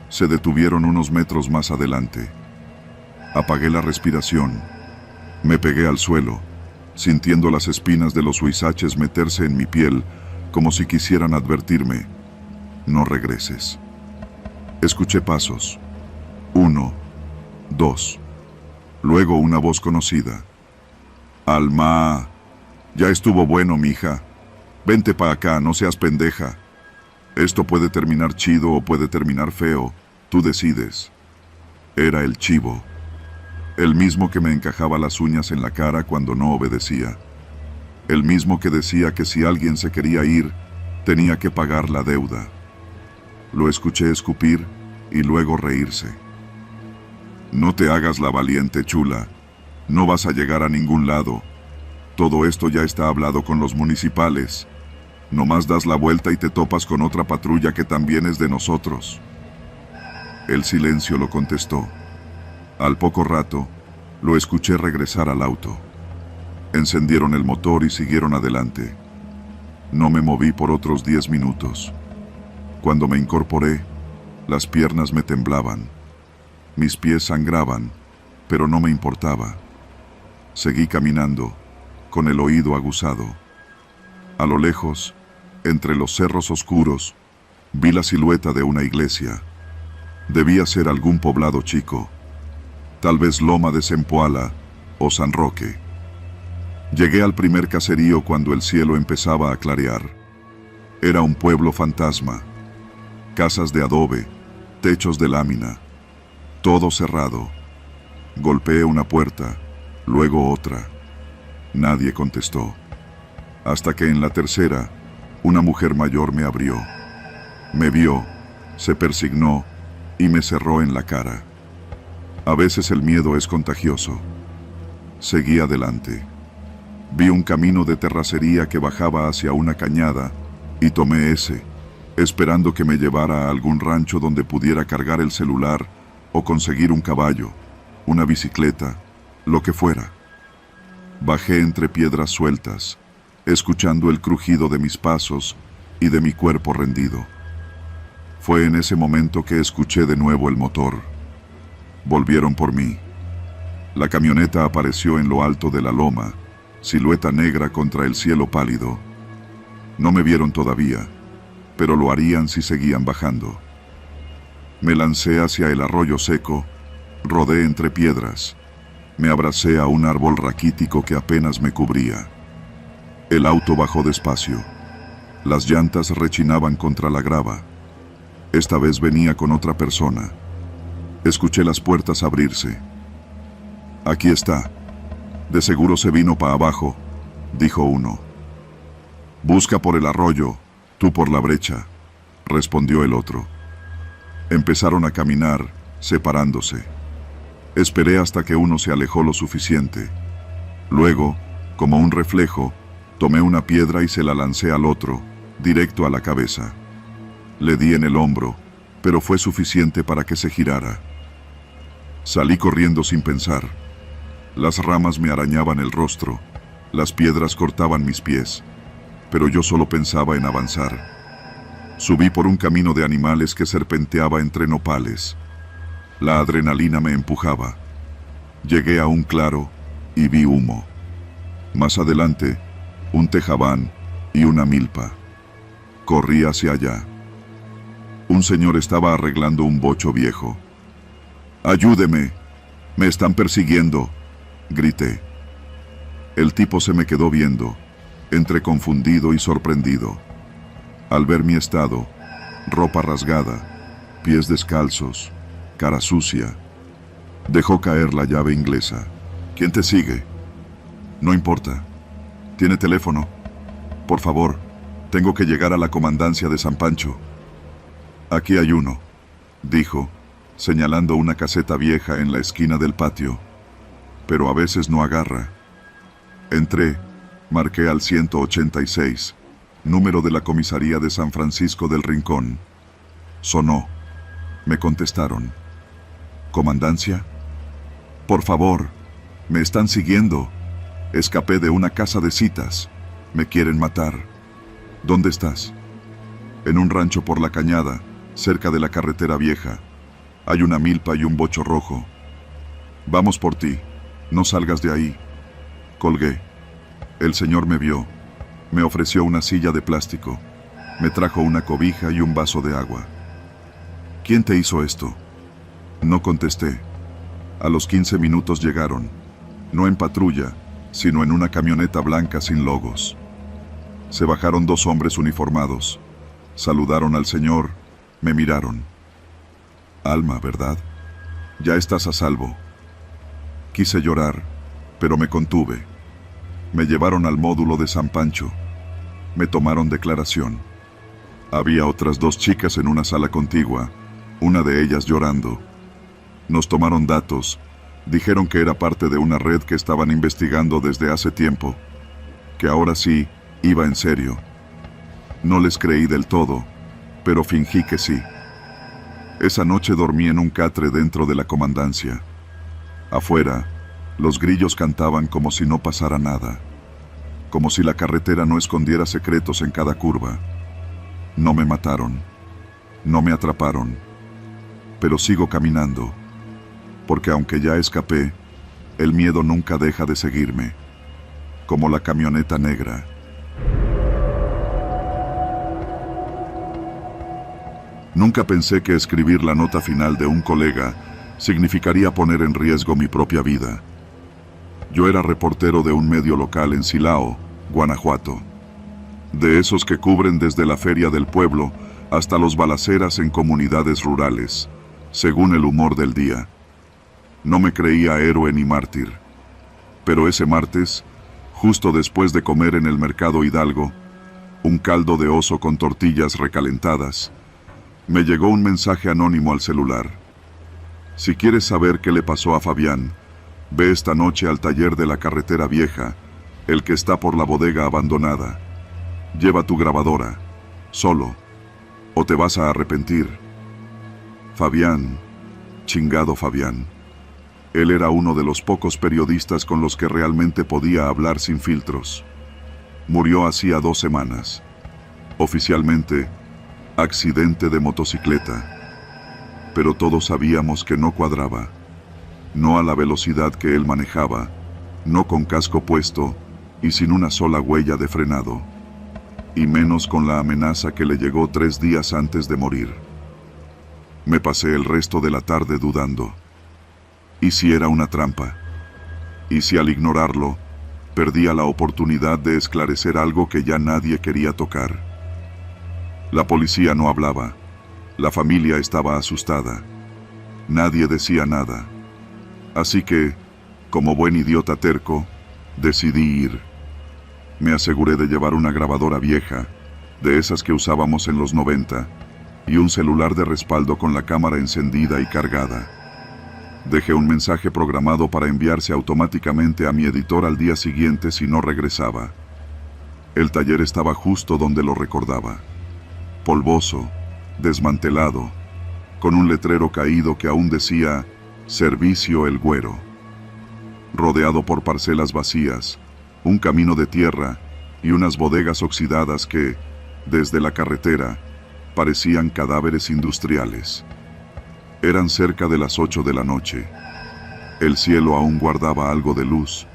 Se detuvieron unos metros más adelante. Apagué la respiración. Me pegué al suelo, sintiendo las espinas de los huizaches meterse en mi piel, como si quisieran advertirme: no regreses. Escuché pasos. 1, 2. Luego una voz conocida. Alma, ya estuvo bueno, mija. Vente pa' acá, no seas pendeja. Esto puede terminar chido o puede terminar feo. Tú decides. Era el chivo. El mismo que me encajaba las uñas en la cara cuando no obedecía. El mismo que decía que si alguien se quería ir, tenía que pagar la deuda. Lo escuché escupir y luego reírse. No te hagas la valiente, chula. No vas a llegar a ningún lado. Todo esto ya está hablado con los municipales. Nomás das la vuelta y te topas con otra patrulla que también es de nosotros. El silencio lo contestó. Al poco rato, lo escuché regresar al auto. Encendieron el motor y siguieron adelante. No me moví por otros 10 minutos. Cuando me incorporé, las piernas me temblaban. Mis pies sangraban, pero no me importaba. Seguí caminando, con el oído aguzado. A lo lejos, entre los cerros oscuros, vi la silueta de una iglesia. Debía ser algún poblado chico, tal vez Loma de Zempoala o San Roque. Llegué al primer caserío cuando el cielo empezaba a clarear. Era un pueblo fantasma. Casas de adobe, techos de lámina, todo cerrado. Golpeé una puerta, luego otra. Nadie contestó. Hasta que en la tercera, una mujer mayor me abrió. Me vio, se persignó y me cerró en la cara. A veces el miedo es contagioso. Seguí adelante. Vi un camino de terracería que bajaba hacia una cañada y tomé ese, esperando que me llevara a algún rancho donde pudiera cargar el celular o conseguir un caballo, una bicicleta, lo que fuera. Bajé entre piedras sueltas, escuchando el crujido de mis pasos y de mi cuerpo rendido. Fue en ese momento que escuché de nuevo el motor. Volvieron por mí. La camioneta apareció en lo alto de la loma, silueta negra contra el cielo pálido. No me vieron todavía, pero lo harían si seguían bajando. Me lancé hacia el arroyo seco, rodé entre piedras, me abracé a un árbol raquítico que apenas me cubría. El auto bajó despacio. Las llantas rechinaban contra la grava. Esta vez venía con otra persona. Escuché las puertas abrirse. Aquí está. De seguro se vino para abajo, dijo uno. Busca por el arroyo, tú por la brecha, respondió el otro. Empezaron a caminar, separándose. Esperé hasta que uno se alejó lo suficiente. Luego, como un reflejo, tomé una piedra y se la lancé al otro, directo a la cabeza. Le di en el hombro, pero fue suficiente para que se girara. Salí corriendo sin pensar. Las ramas me arañaban el rostro, las piedras cortaban mis pies, pero yo solo pensaba en avanzar. Subí por un camino de animales que serpenteaba entre nopales. La adrenalina me empujaba. Llegué a un claro y vi humo. Más adelante, un tejabán y una milpa. Corrí hacia allá. Un señor estaba arreglando un bocho viejo. «¡Ayúdeme! ¡Me están persiguiendo!», grité. El tipo se me quedó viendo, entre confundido y sorprendido. Al ver mi estado, ropa rasgada, pies descalzos, cara sucia, dejó caer la llave inglesa. «¿Quién te sigue?». «No importa. ¿Tiene teléfono? Por favor, tengo que llegar a la comandancia de San Pancho». Aquí hay uno, dijo, señalando una caseta vieja en la esquina del patio. Pero a veces no agarra. Entré, marqué al 186, número de la comisaría de San Francisco del Rincón. Sonó. Me contestaron. ¿Comandancia? Por favor, me están siguiendo. Escapé de una casa de citas. Me quieren matar. ¿Dónde estás? En un rancho por la cañada, cerca de la carretera vieja. Hay una milpa y un bocho rojo. Vamos por ti. No salgas de ahí. Colgué. El señor me vio. Me ofreció una silla de plástico. Me trajo una cobija y un vaso de agua. ¿Quién te hizo esto? No contesté. A los 15 minutos llegaron. No en patrulla, sino en una camioneta blanca sin logos. Se bajaron 2 hombres uniformados. Saludaron al señor. Me miraron. Alma, ¿verdad? Ya estás a salvo. Quise llorar, pero me contuve. Me llevaron al módulo de San Pancho. Me tomaron declaración. Había otras 2 chicas en una sala contigua, una de ellas llorando. Nos tomaron datos. Dijeron que era parte de una red que estaban investigando desde hace tiempo, que ahora sí iba en serio. No les creí del todo, pero fingí que sí. Esa noche dormí en un catre dentro de la comandancia. Afuera, los grillos cantaban como si no pasara nada, como si la carretera no escondiera secretos en cada curva. No me mataron, no me atraparon, pero sigo caminando, porque aunque ya escapé, el miedo nunca deja de seguirme, como la camioneta negra. Nunca pensé que escribir la nota final de un colega significaría poner en riesgo mi propia vida. Yo era reportero de un medio local en Silao, Guanajuato. De esos que cubren desde la feria del pueblo hasta los balaceras en comunidades rurales, según el humor del día. No me creía héroe ni mártir. Pero ese martes, justo después de comer en el mercado Hidalgo, un caldo de oso con tortillas recalentadas, me llegó un mensaje anónimo al celular. Si quieres saber qué le pasó a Fabián, ve esta noche al taller de la carretera vieja, el que está por la bodega abandonada. Lleva tu grabadora, solo, o te vas a arrepentir. Fabián, chingado Fabián. Él era uno de los pocos periodistas con los que realmente podía hablar sin filtros. Murió hacía 2 semanas. Oficialmente, accidente de motocicleta. Pero todos sabíamos que no cuadraba. No a la velocidad que él manejaba, no con casco puesto y sin una sola huella de frenado. Y menos con la amenaza que le llegó 3 días antes de morir. Me pasé el resto de la tarde dudando. ¿Y si era una trampa? ¿Y si al ignorarlo, perdía la oportunidad de esclarecer algo que ya nadie quería tocar? La policía no hablaba. La familia estaba asustada. Nadie decía nada. Así que, como buen idiota terco, decidí ir. Me aseguré de llevar una grabadora vieja, de esas que usábamos en los 90, y un celular de respaldo con la cámara encendida y cargada. Dejé un mensaje programado para enviarse automáticamente a mi editor al día siguiente si no regresaba. El taller estaba justo donde lo recordaba. Polvoso, desmantelado, con un letrero caído que aún decía Servicio El Güero. Rodeado por parcelas vacías, un camino de tierra y unas bodegas oxidadas que, desde la carretera, parecían cadáveres industriales. Eran cerca de las 8 de la noche. El cielo aún guardaba algo de luz,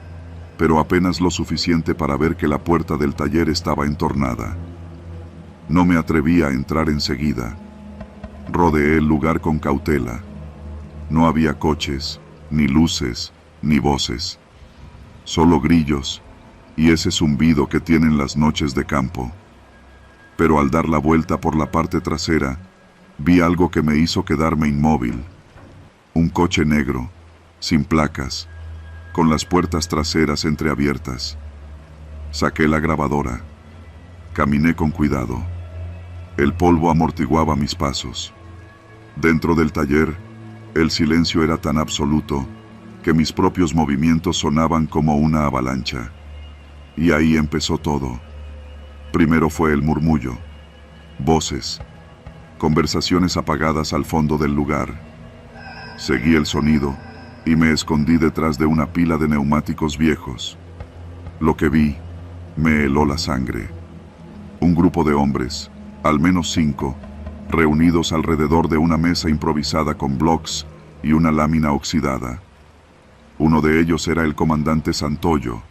pero apenas lo suficiente para ver que la puerta del taller estaba entornada. No me atreví a entrar enseguida. Rodeé el lugar con cautela. No había coches, ni luces, ni voces. Solo grillos y ese zumbido que tienen las noches de campo. Pero al dar la vuelta por la parte trasera, vi algo que me hizo quedarme inmóvil. Un coche negro, sin placas, con las puertas traseras entreabiertas. Saqué la grabadora. Caminé con cuidado. El polvo amortiguaba mis pasos. Dentro del taller, el silencio era tan absoluto que mis propios movimientos sonaban como una avalancha. Y ahí empezó todo. Primero fue el murmullo, voces, conversaciones apagadas al fondo del lugar. Seguí el sonido y me escondí detrás de una pila de neumáticos viejos. Lo que vi me heló la sangre. Un grupo de hombres, al menos 5, reunidos alrededor de una mesa improvisada con blocks y una lámina oxidada. Uno de ellos era el comandante Santoyo,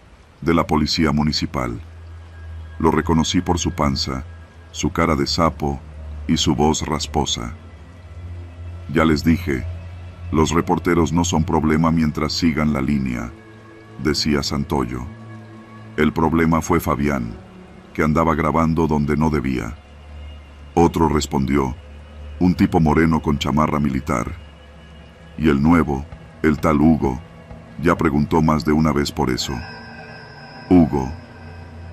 de la policía municipal. Lo reconocí por su panza, su cara de sapo y su voz rasposa. Ya les dije, los reporteros no son problema mientras sigan la línea, decía Santoyo. El problema fue Fabián, que andaba grabando donde no debía. Otro respondió, un tipo moreno con chamarra militar. Y el nuevo, el tal Hugo, ya preguntó más de una vez por eso. Hugo.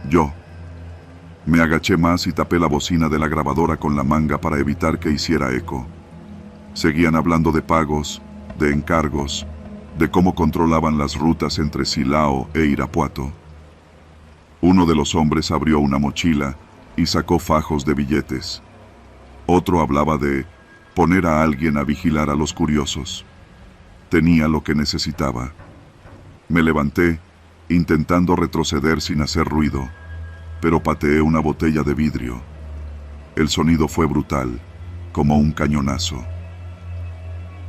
Yo. Me agaché más y tapé la bocina de la grabadora con la manga para evitar que hiciera eco. Seguían hablando de pagos, de encargos, de cómo controlaban las rutas entre Silao e Irapuato. Uno de los hombres abrió una mochila y sacó fajos de billetes. Otro hablaba de poner a alguien a vigilar a los curiosos. Tenía lo que necesitaba. Me levanté, intentando retroceder sin hacer ruido, pero pateé una botella de vidrio. El sonido fue brutal, como un cañonazo.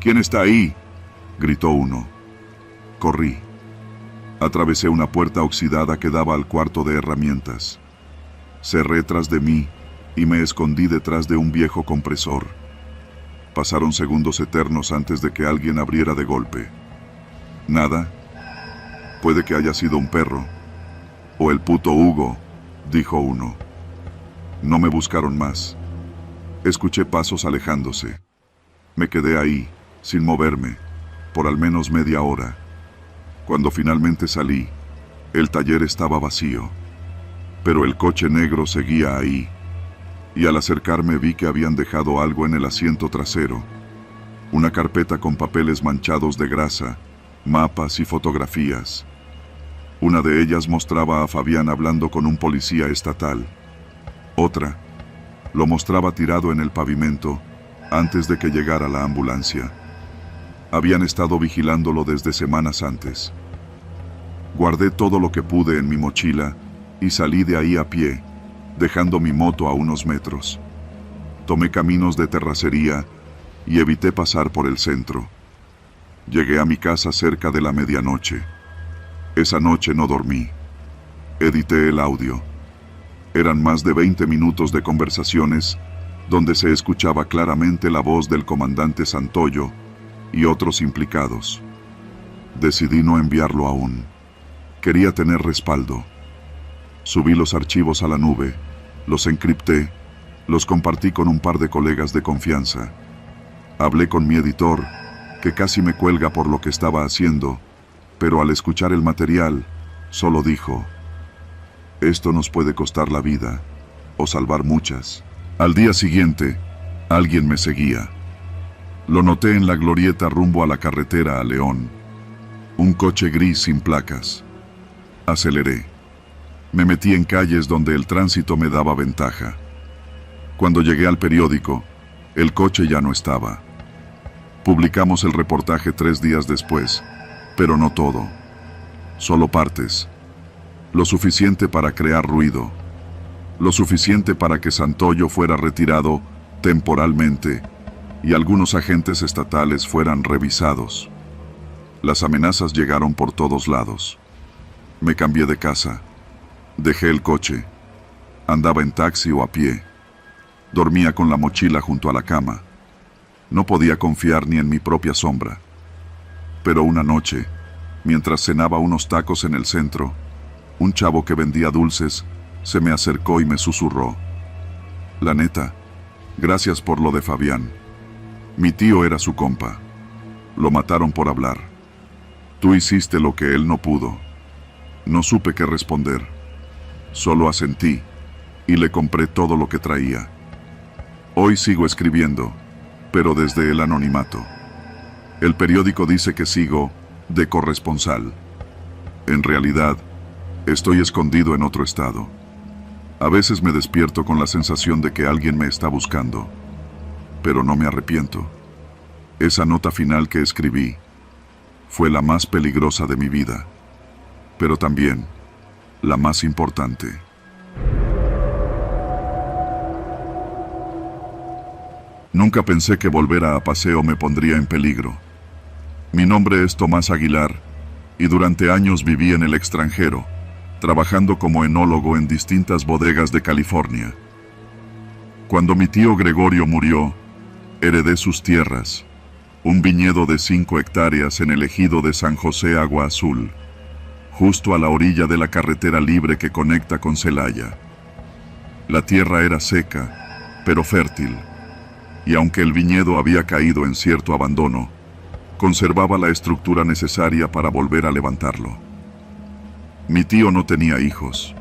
¿Quién está ahí?, gritó uno. Corrí. Atravesé una puerta oxidada que daba al cuarto de herramientas. Cerré tras de mí y me escondí detrás de un viejo compresor. Pasaron segundos eternos antes de que alguien abriera de golpe. Nada. Puede que haya sido un perro. O el puto Hugo, dijo uno. No me buscaron más. Escuché pasos alejándose. Me quedé ahí, sin moverme, por al menos media hora. Cuando finalmente salí, el taller estaba vacío. Pero el coche negro seguía ahí. Y al acercarme vi que habían dejado algo en el asiento trasero. Una carpeta con papeles manchados de grasa, mapas y fotografías. Una de ellas mostraba a Fabián hablando con un policía estatal. Otra lo mostraba tirado en el pavimento antes de que llegara la ambulancia. Habían estado vigilándolo desde semanas antes. Guardé todo lo que pude en mi mochila y salí de ahí a pie, dejando mi moto a unos metros. Tomé caminos de terracería y evité pasar por el centro. Llegué a mi casa cerca de la medianoche. Esa noche no dormí. Edité el audio. Eran más de 20 minutos de conversaciones donde se escuchaba claramente la voz del comandante Santoyo y otros implicados. Decidí no enviarlo aún. Quería tener respaldo. Subí los archivos a la nube, los encripté, los compartí con un par de colegas de confianza. Hablé con mi editor, que casi me cuelga por lo que estaba haciendo, pero al escuchar el material, solo dijo: esto nos puede costar la vida, o salvar muchas. Al día siguiente, alguien me seguía. Lo noté en la glorieta rumbo a la carretera a León. Un coche gris sin placas. Aceleré. Me metí en calles donde el tránsito me daba ventaja. Cuando llegué al periódico, el coche ya no estaba. Publicamos el reportaje 3 días después, pero no todo. Solo partes. Lo suficiente para crear ruido. Lo suficiente para que Santoyo fuera retirado temporalmente y algunos agentes estatales fueran revisados. Las amenazas llegaron por todos lados. Me cambié de casa. Dejé el coche. Andaba en taxi o a pie. Dormía con la mochila junto a la cama. No podía confiar ni en mi propia sombra. Pero una noche, mientras cenaba unos tacos en el centro, un chavo que vendía dulces se me acercó y me susurró: la neta, gracias por lo de Fabián. Mi tío era su compa. Lo mataron por hablar. Tú hiciste lo que él no pudo. No supe qué responder. Solo asentí y le compré todo lo que traía. Hoy sigo escribiendo, pero desde el anonimato. El periódico dice que sigo de corresponsal. En realidad, estoy escondido en otro estado. A veces me despierto con la sensación de que alguien me está buscando, pero no me arrepiento. Esa nota final que escribí fue la más peligrosa de mi vida, pero también la más importante. Nunca pensé que volver a paseo me pondría en peligro. Mi nombre es Tomás Aguilar y durante años viví en el extranjero, trabajando como enólogo en distintas bodegas de California. Cuando mi tío Gregorio murió, heredé sus tierras, un viñedo de 5 hectáreas en el ejido de San José Agua Azul, justo a la orilla de la carretera libre que conecta con Celaya. La tierra era seca, pero fértil, y aunque el viñedo había caído en cierto abandono, conservaba la estructura necesaria para volver a levantarlo. Mi tío no tenía hijos.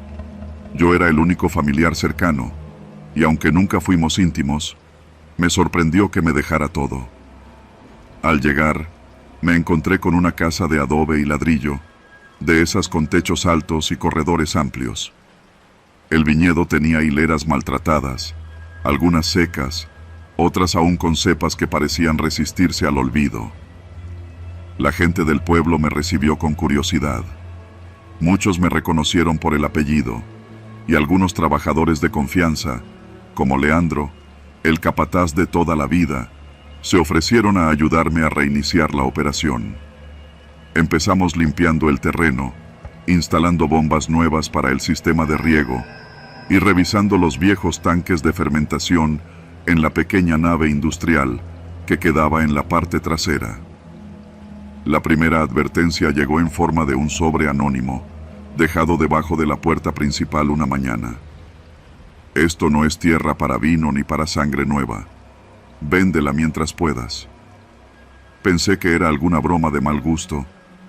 Yo era el único familiar cercano, y aunque nunca fuimos íntimos, me sorprendió que me dejara todo. Al llegar, me encontré con una casa de adobe y ladrillo, de esas con techos altos y corredores amplios. El viñedo tenía hileras maltratadas, algunas secas, otras aún con cepas que parecían resistirse al olvido. La gente del pueblo me recibió con curiosidad. Muchos me reconocieron por el apellido, y algunos trabajadores de confianza, como Leandro, el capataz de toda la vida, se ofrecieron a ayudarme a reiniciar la operación. Empezamos limpiando el terreno, instalando bombas nuevas para el sistema de riego y revisando los viejos tanques de fermentación en la pequeña nave industrial que quedaba en la parte trasera. La primera advertencia llegó en forma de un sobre anónimo, dejado debajo de la puerta principal una mañana. Esto no es tierra para vino ni para sangre nueva. Véndela mientras puedas. Pensé que era alguna broma de mal gusto,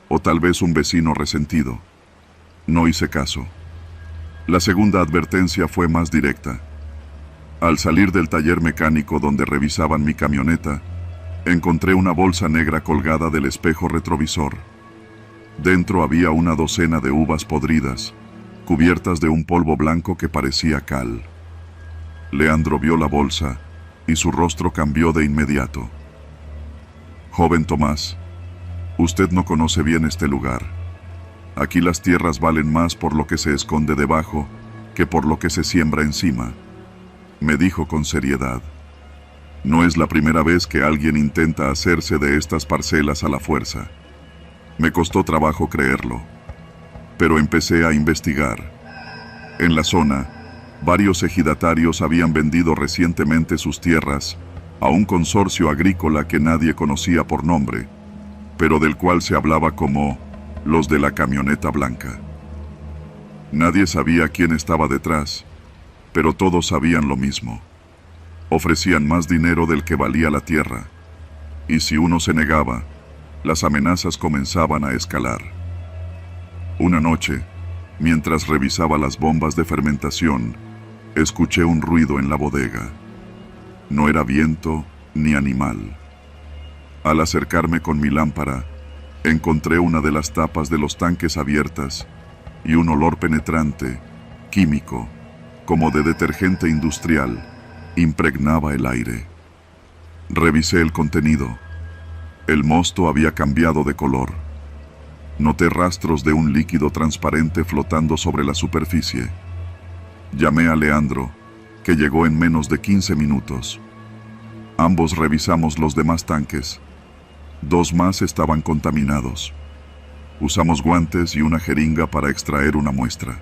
o tal vez un vecino resentido. No hice caso. La segunda advertencia fue más directa. Al salir del taller mecánico donde revisaban mi camioneta, encontré una bolsa negra colgada del espejo retrovisor. Dentro había una docena de uvas podridas, cubiertas de un polvo blanco que parecía cal. Leandro vio la bolsa y su rostro cambió de inmediato. Joven Tomás, usted no conoce bien este lugar. Aquí las tierras valen más por lo que se esconde debajo que por lo que se siembra encima, me dijo con seriedad. No es la primera vez que alguien intenta hacerse de estas parcelas a la fuerza. Me costó trabajo creerlo, pero empecé a investigar. En la zona, varios ejidatarios habían vendido recientemente sus tierras a un consorcio agrícola que nadie conocía por nombre, pero del cual se hablaba como los de la camioneta blanca. Nadie sabía quién estaba detrás, pero todos sabían lo mismo. Ofrecían más dinero del que valía la tierra, y si uno se negaba, las amenazas comenzaban a escalar. Una noche, mientras revisaba las bombas de fermentación, escuché un ruido en la bodega. No era viento ni animal. Al acercarme con mi lámpara, encontré una de las tapas de los tanques abiertas y un olor penetrante, químico, como de detergente industrial, impregnaba el aire. Revisé el contenido. El mosto había cambiado de color. Noté rastros de un líquido transparente flotando sobre la superficie. Llamé a Leandro, que llegó en menos de 15 minutos. Ambos revisamos los demás tanques. 2 más estaban contaminados. Usamos guantes y una jeringa para extraer una muestra.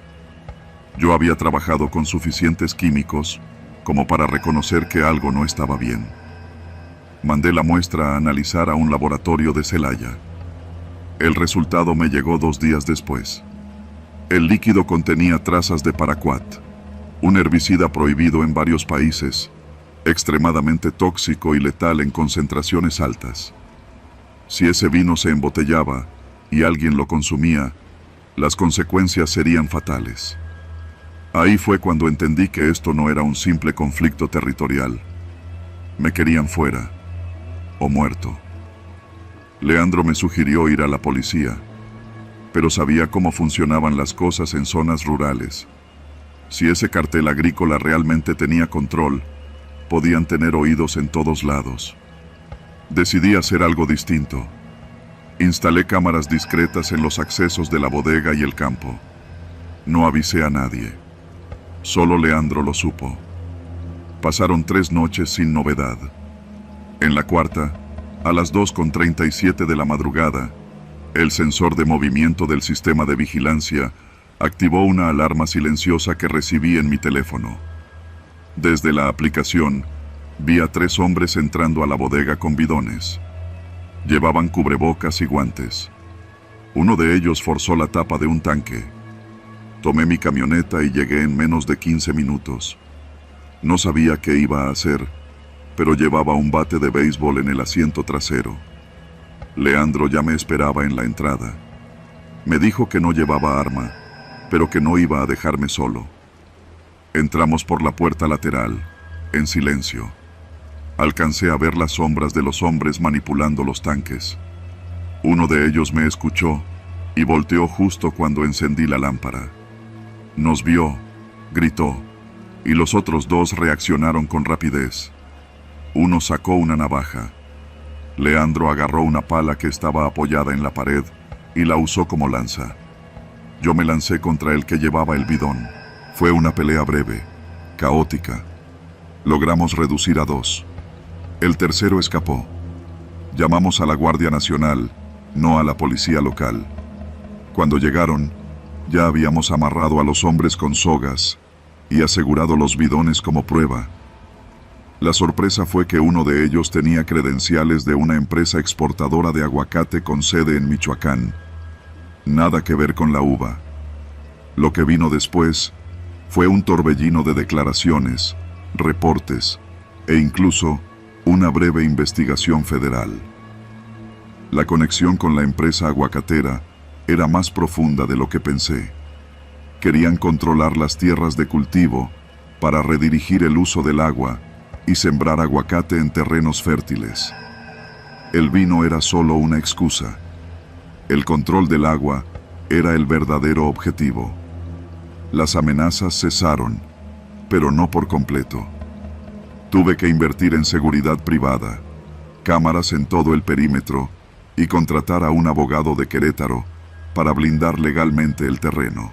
Yo había trabajado con suficientes químicos como para reconocer que algo no estaba bien. Mandé la muestra a analizar a un laboratorio de Celaya. El resultado me llegó 2 días después. El líquido contenía trazas de paraquat, un herbicida prohibido en varios países, extremadamente tóxico y letal en concentraciones altas. Si ese vino se embotellaba y alguien lo consumía, las consecuencias serían fatales. Ahí fue cuando entendí que esto no era un simple conflicto territorial, Me querían fuera, o muerto. Leandro me sugirió ir a la policía, pero sabía cómo funcionaban las cosas en zonas rurales. Si ese cartel agrícola realmente tenía control, podían tener oídos en todos lados. Decidí hacer algo distinto. Instalé cámaras discretas en los accesos de la bodega y el campo. No avisé a nadie. Solo Leandro lo supo. Pasaron 3 noches sin novedad. En la cuarta, a las 2:37 de la madrugada, el sensor de movimiento del sistema de vigilancia activó una alarma silenciosa que recibí en mi teléfono. Desde la aplicación, vi a 3 hombres entrando a la bodega con bidones. Llevaban cubrebocas y guantes. Uno de ellos forzó la tapa de un tanque. Tomé mi camioneta y llegué en menos de 15 minutos. No sabía qué iba a hacer, pero llevaba un bate de béisbol en el asiento trasero. Leandro ya me esperaba en la entrada. Me dijo que no llevaba arma, pero que no iba a dejarme solo. Entramos por la puerta lateral, en silencio. Alcancé a ver las sombras de los hombres manipulando los tanques. Uno de ellos me escuchó y volteó justo cuando encendí la lámpara. Nos vio, gritó, y los otros 2 reaccionaron con rapidez. Uno sacó una navaja. Leandro agarró una pala que estaba apoyada en la pared y la usó como lanza. Yo me lancé contra el que llevaba el bidón. Fue una pelea breve, caótica. Logramos reducir a 2. El tercero escapó. Llamamos a la Guardia Nacional, no a la policía local. Cuando llegaron, ya habíamos amarrado a los hombres con sogas y asegurado los bidones como prueba. La sorpresa fue que uno de ellos tenía credenciales de una empresa exportadora de aguacate con sede en Michoacán. Nada que ver con la uva. Lo que vino después fue un torbellino de declaraciones, reportes e incluso una breve investigación federal. La conexión con la empresa aguacatera era más profunda de lo que pensé. Querían controlar las tierras de cultivo para redirigir el uso del agua y sembrar aguacate en terrenos fértiles. El vino era solo una excusa. El control del agua era el verdadero objetivo. Las amenazas cesaron, pero no por completo. Tuve que invertir en seguridad privada, cámaras en todo el perímetro y contratar a un abogado de Querétaro para blindar legalmente el terreno.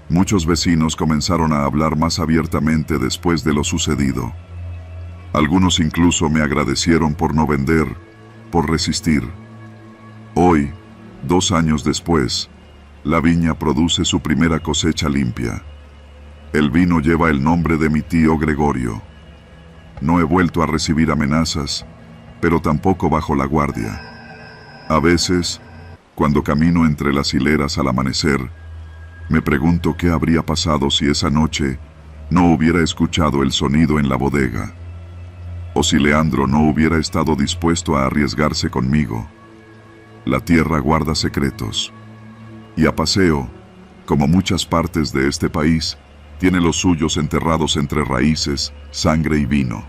Muchos vecinos comenzaron a hablar más abiertamente después de lo sucedido. Algunos incluso me agradecieron por no vender, por resistir. Hoy, 2 años después, la viña produce su primera cosecha limpia. El vino lleva el nombre de mi tío Gregorio. No he vuelto a recibir amenazas, pero tampoco bajo la guardia. A veces, cuando camino entre las hileras al amanecer, me pregunto qué habría pasado si esa noche no hubiera escuchado el sonido en la bodega, o si Leandro no hubiera estado dispuesto a arriesgarse conmigo. La tierra guarda secretos, y Apaseo, como muchas partes de este país, tiene los suyos enterrados entre raíces, sangre y vino.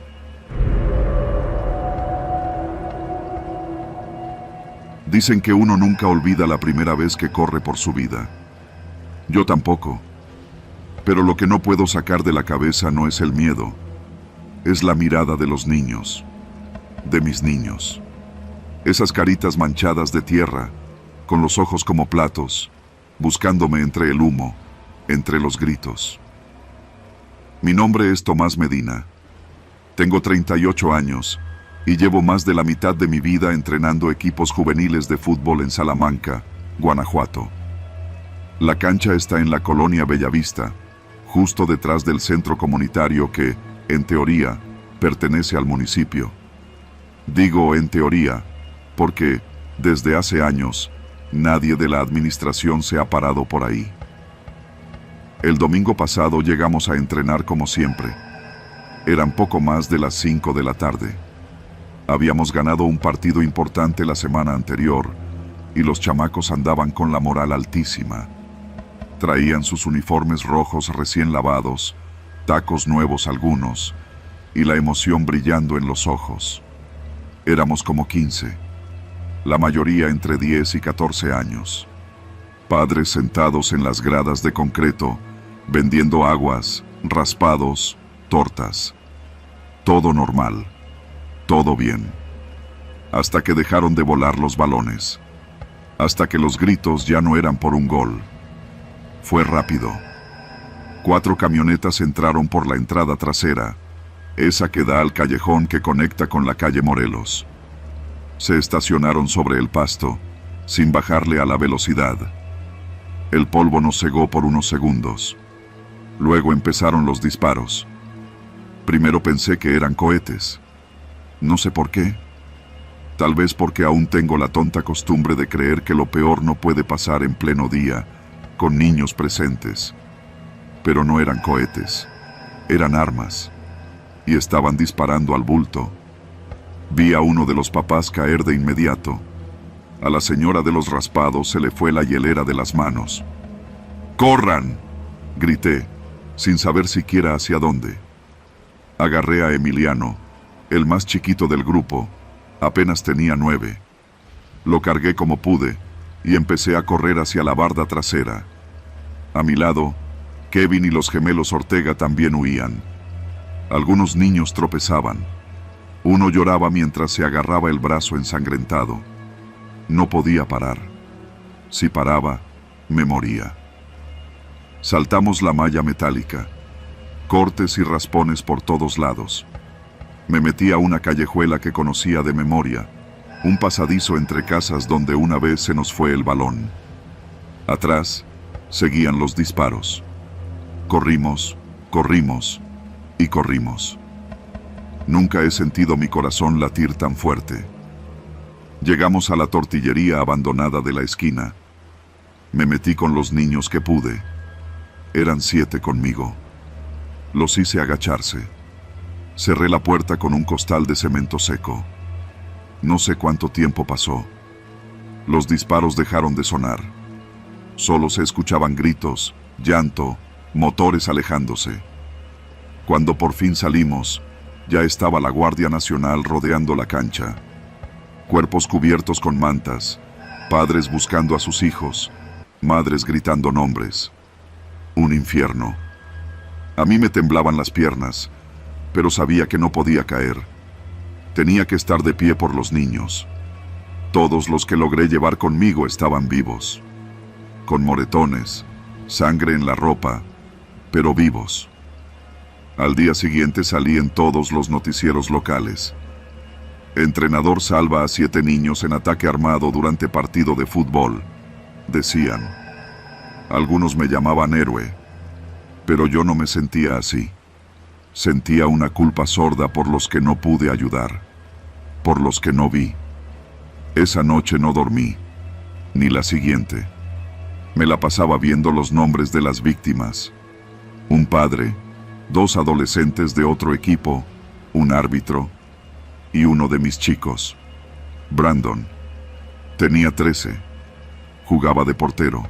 Dicen que uno nunca olvida la primera vez que corre por su vida. Yo tampoco. Pero lo que no puedo sacar de la cabeza no es el miedo, es la mirada de los niños, de mis niños. Esas caritas manchadas de tierra, con los ojos como platos, buscándome entre el humo, entre los gritos. Mi nombre es Tomás Medina. Tengo 38 años y llevo más de la mitad de mi vida entrenando equipos juveniles de fútbol en Salamanca, Guanajuato. La cancha está en la colonia Bellavista, justo detrás del centro comunitario que, en teoría, pertenece al municipio. Digo en teoría, porque, desde hace años, nadie de la administración se ha parado por ahí. El domingo pasado llegamos a entrenar como siempre. Eran poco más de las 5 de la tarde. Habíamos ganado un partido importante la semana anterior y los chamacos andaban con la moral altísima. Traían sus uniformes rojos recién lavados, tacos nuevos algunos, y la emoción brillando en los ojos. Éramos como 15, la mayoría entre 10 y 14 años. Padres sentados en las gradas de concreto, vendiendo aguas, raspados, tortas. Todo normal, todo bien. Hasta que dejaron de volar los balones. Hasta que los gritos ya no eran por un gol. Fue rápido. 4 camionetas entraron por la entrada trasera, esa que da al callejón que conecta con la calle Morelos. Se estacionaron sobre el pasto, sin bajarle a la velocidad. El polvo nos cegó por unos segundos. Luego empezaron los disparos. Primero pensé que eran cohetes. No sé por qué. Tal vez porque aún tengo la tonta costumbre de creer que lo peor no puede pasar en pleno día, con niños presentes. Pero no eran cohetes, eran armas, y estaban disparando al bulto. Vi a uno de los papás caer de inmediato. A la señora de los raspados se le fue la hielera de las manos. ¡Corran!, grité, sin saber siquiera hacia dónde. Agarré a Emiliano, el más chiquito del grupo, apenas tenía 9. Lo cargué como pude y empecé a correr hacia la barda trasera. A mi lado, Kevin y los gemelos Ortega también huían. Algunos niños tropezaban. Uno lloraba mientras se agarraba el brazo ensangrentado. No podía parar. Si paraba, me moría. Saltamos la malla metálica. Cortes y raspones por todos lados. Me metí a una callejuela que conocía de memoria, un pasadizo entre casas donde una vez se nos fue el balón. Atrás, seguían los disparos. Corrimos, corrimos y corrimos. Nunca he sentido mi corazón latir tan fuerte. Llegamos a la tortillería abandonada de la esquina. Me metí con los niños que pude. Eran 7 conmigo. Los hice agacharse. Cerré la puerta con un costal de cemento seco. No sé cuánto tiempo pasó. Los disparos dejaron de sonar. Solo se escuchaban gritos, llanto, motores alejándose. Cuando por fin salimos, ya estaba la Guardia Nacional rodeando la cancha. Cuerpos cubiertos con mantas, padres buscando a sus hijos, madres gritando nombres. Un infierno. A mí me temblaban las piernas, pero sabía que no podía caer. Tenía que estar de pie por los niños. Todos los que logré llevar conmigo estaban vivos. Con moretones, sangre en la ropa, pero vivos. Al día siguiente salí en todos los noticieros locales. Entrenador salva a 7 niños en ataque armado durante partido de fútbol, decían. Algunos me llamaban héroe, pero yo no me sentía así. Sentía una culpa sorda por los que no pude ayudar, por los que no vi. Esa noche no dormí, ni la siguiente. Me la pasaba viendo los nombres de las víctimas. Un padre, 2 adolescentes de otro equipo, un árbitro y uno de mis chicos. Brandon. Tenía 13. Jugaba de portero.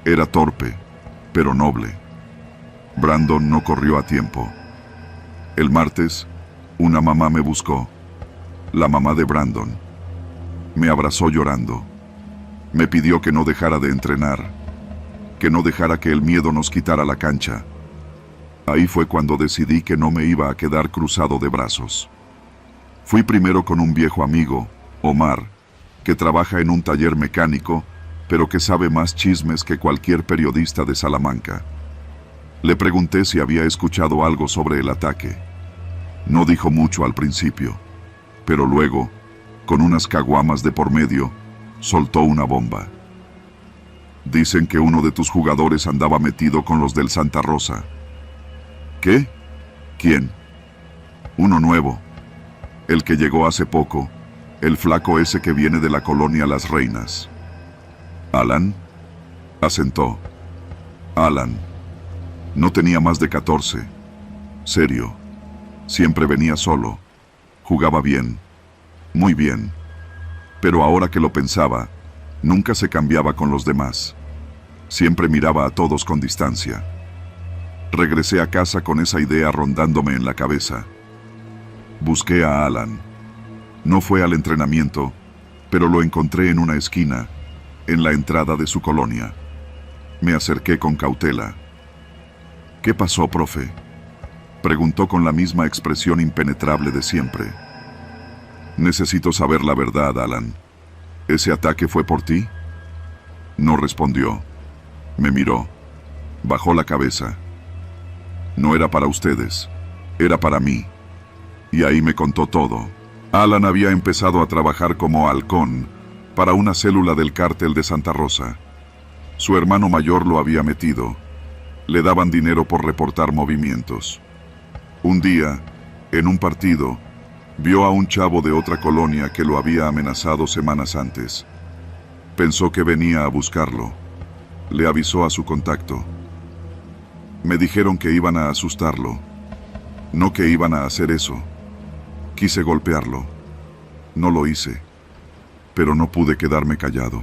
Era torpe, pero noble. Brandon no corrió a tiempo. El martes, una mamá me buscó. La mamá de Brandon. Me abrazó llorando. Me pidió que no dejara de entrenar, que no dejara que el miedo nos quitara la cancha. Ahí fue cuando decidí que no me iba a quedar cruzado de brazos. Fui primero con un viejo amigo, Omar, que trabaja en un taller mecánico, pero que sabe más chismes que cualquier periodista de Salamanca. Le pregunté si había escuchado algo sobre el ataque. No dijo mucho al principio, pero luego, con unas caguamas de por medio, soltó una bomba. Dicen que uno de tus jugadores andaba metido con los del Santa Rosa. ¿Qué? ¿Quién? Uno nuevo. El que llegó hace poco, el flaco ese que viene de la colonia Las Reinas. ¿Alan? Asentó. Alan. No tenía más de 14. Serio. Siempre venía solo. Jugaba bien. Muy bien. Pero ahora que lo pensaba, nunca se cambiaba con los demás. Siempre miraba a todos con distancia. Regresé a casa con esa idea rondándome en la cabeza. Busqué a Alan. No fue al entrenamiento, pero lo encontré en una esquina, en la entrada de su colonia. Me acerqué con cautela. ¿Qué pasó, profe?, preguntó con la misma expresión impenetrable de siempre. Necesito saber la verdad, Alan. ¿Ese ataque fue por ti? No respondió. Me miró. Bajó la cabeza. No era para ustedes. Era para mí. Y ahí me contó todo. Alan había empezado a trabajar como halcón para una célula del cártel de Santa Rosa. Su hermano mayor lo había metido. Le daban dinero por reportar movimientos. Un día, en un partido, vio a un chavo de otra colonia que lo había amenazado semanas antes. Pensó que venía a buscarlo. Le avisó a su contacto. Me dijeron que iban a asustarlo. No que iban a hacer eso. Quise golpearlo. No lo hice. Pero no pude quedarme callado.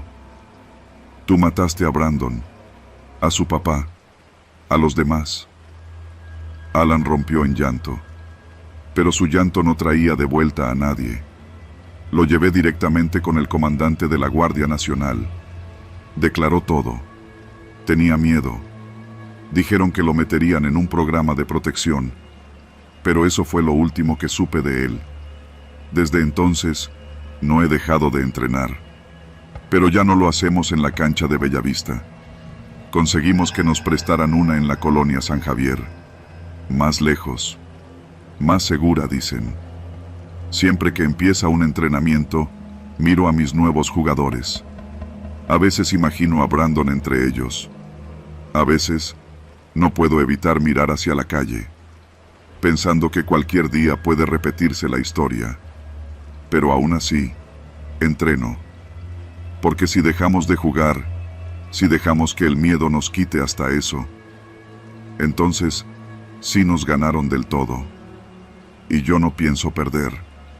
Tú mataste a Brandon, a su papá, a los demás. Alan rompió en llanto. Pero su llanto no traía de vuelta a nadie. Lo llevé directamente con el comandante de la Guardia Nacional. Declaró todo. Tenía miedo. Dijeron que lo meterían en un programa de protección. Pero eso fue lo último que supe de él. Desde entonces, no he dejado de entrenar. Pero ya no lo hacemos en la cancha de Bellavista. Conseguimos que nos prestaran una en la colonia San Javier. Más lejos. Más segura, dicen. Siempre que empieza un entrenamiento, miro a mis nuevos jugadores. A veces imagino a Brandon entre ellos. A veces, no puedo evitar mirar hacia la calle, pensando que cualquier día puede repetirse la historia. Pero aún así, entreno. Porque si dejamos de jugar, si dejamos que el miedo nos quite hasta eso, entonces sí nos ganaron del todo. Y yo no pienso perder.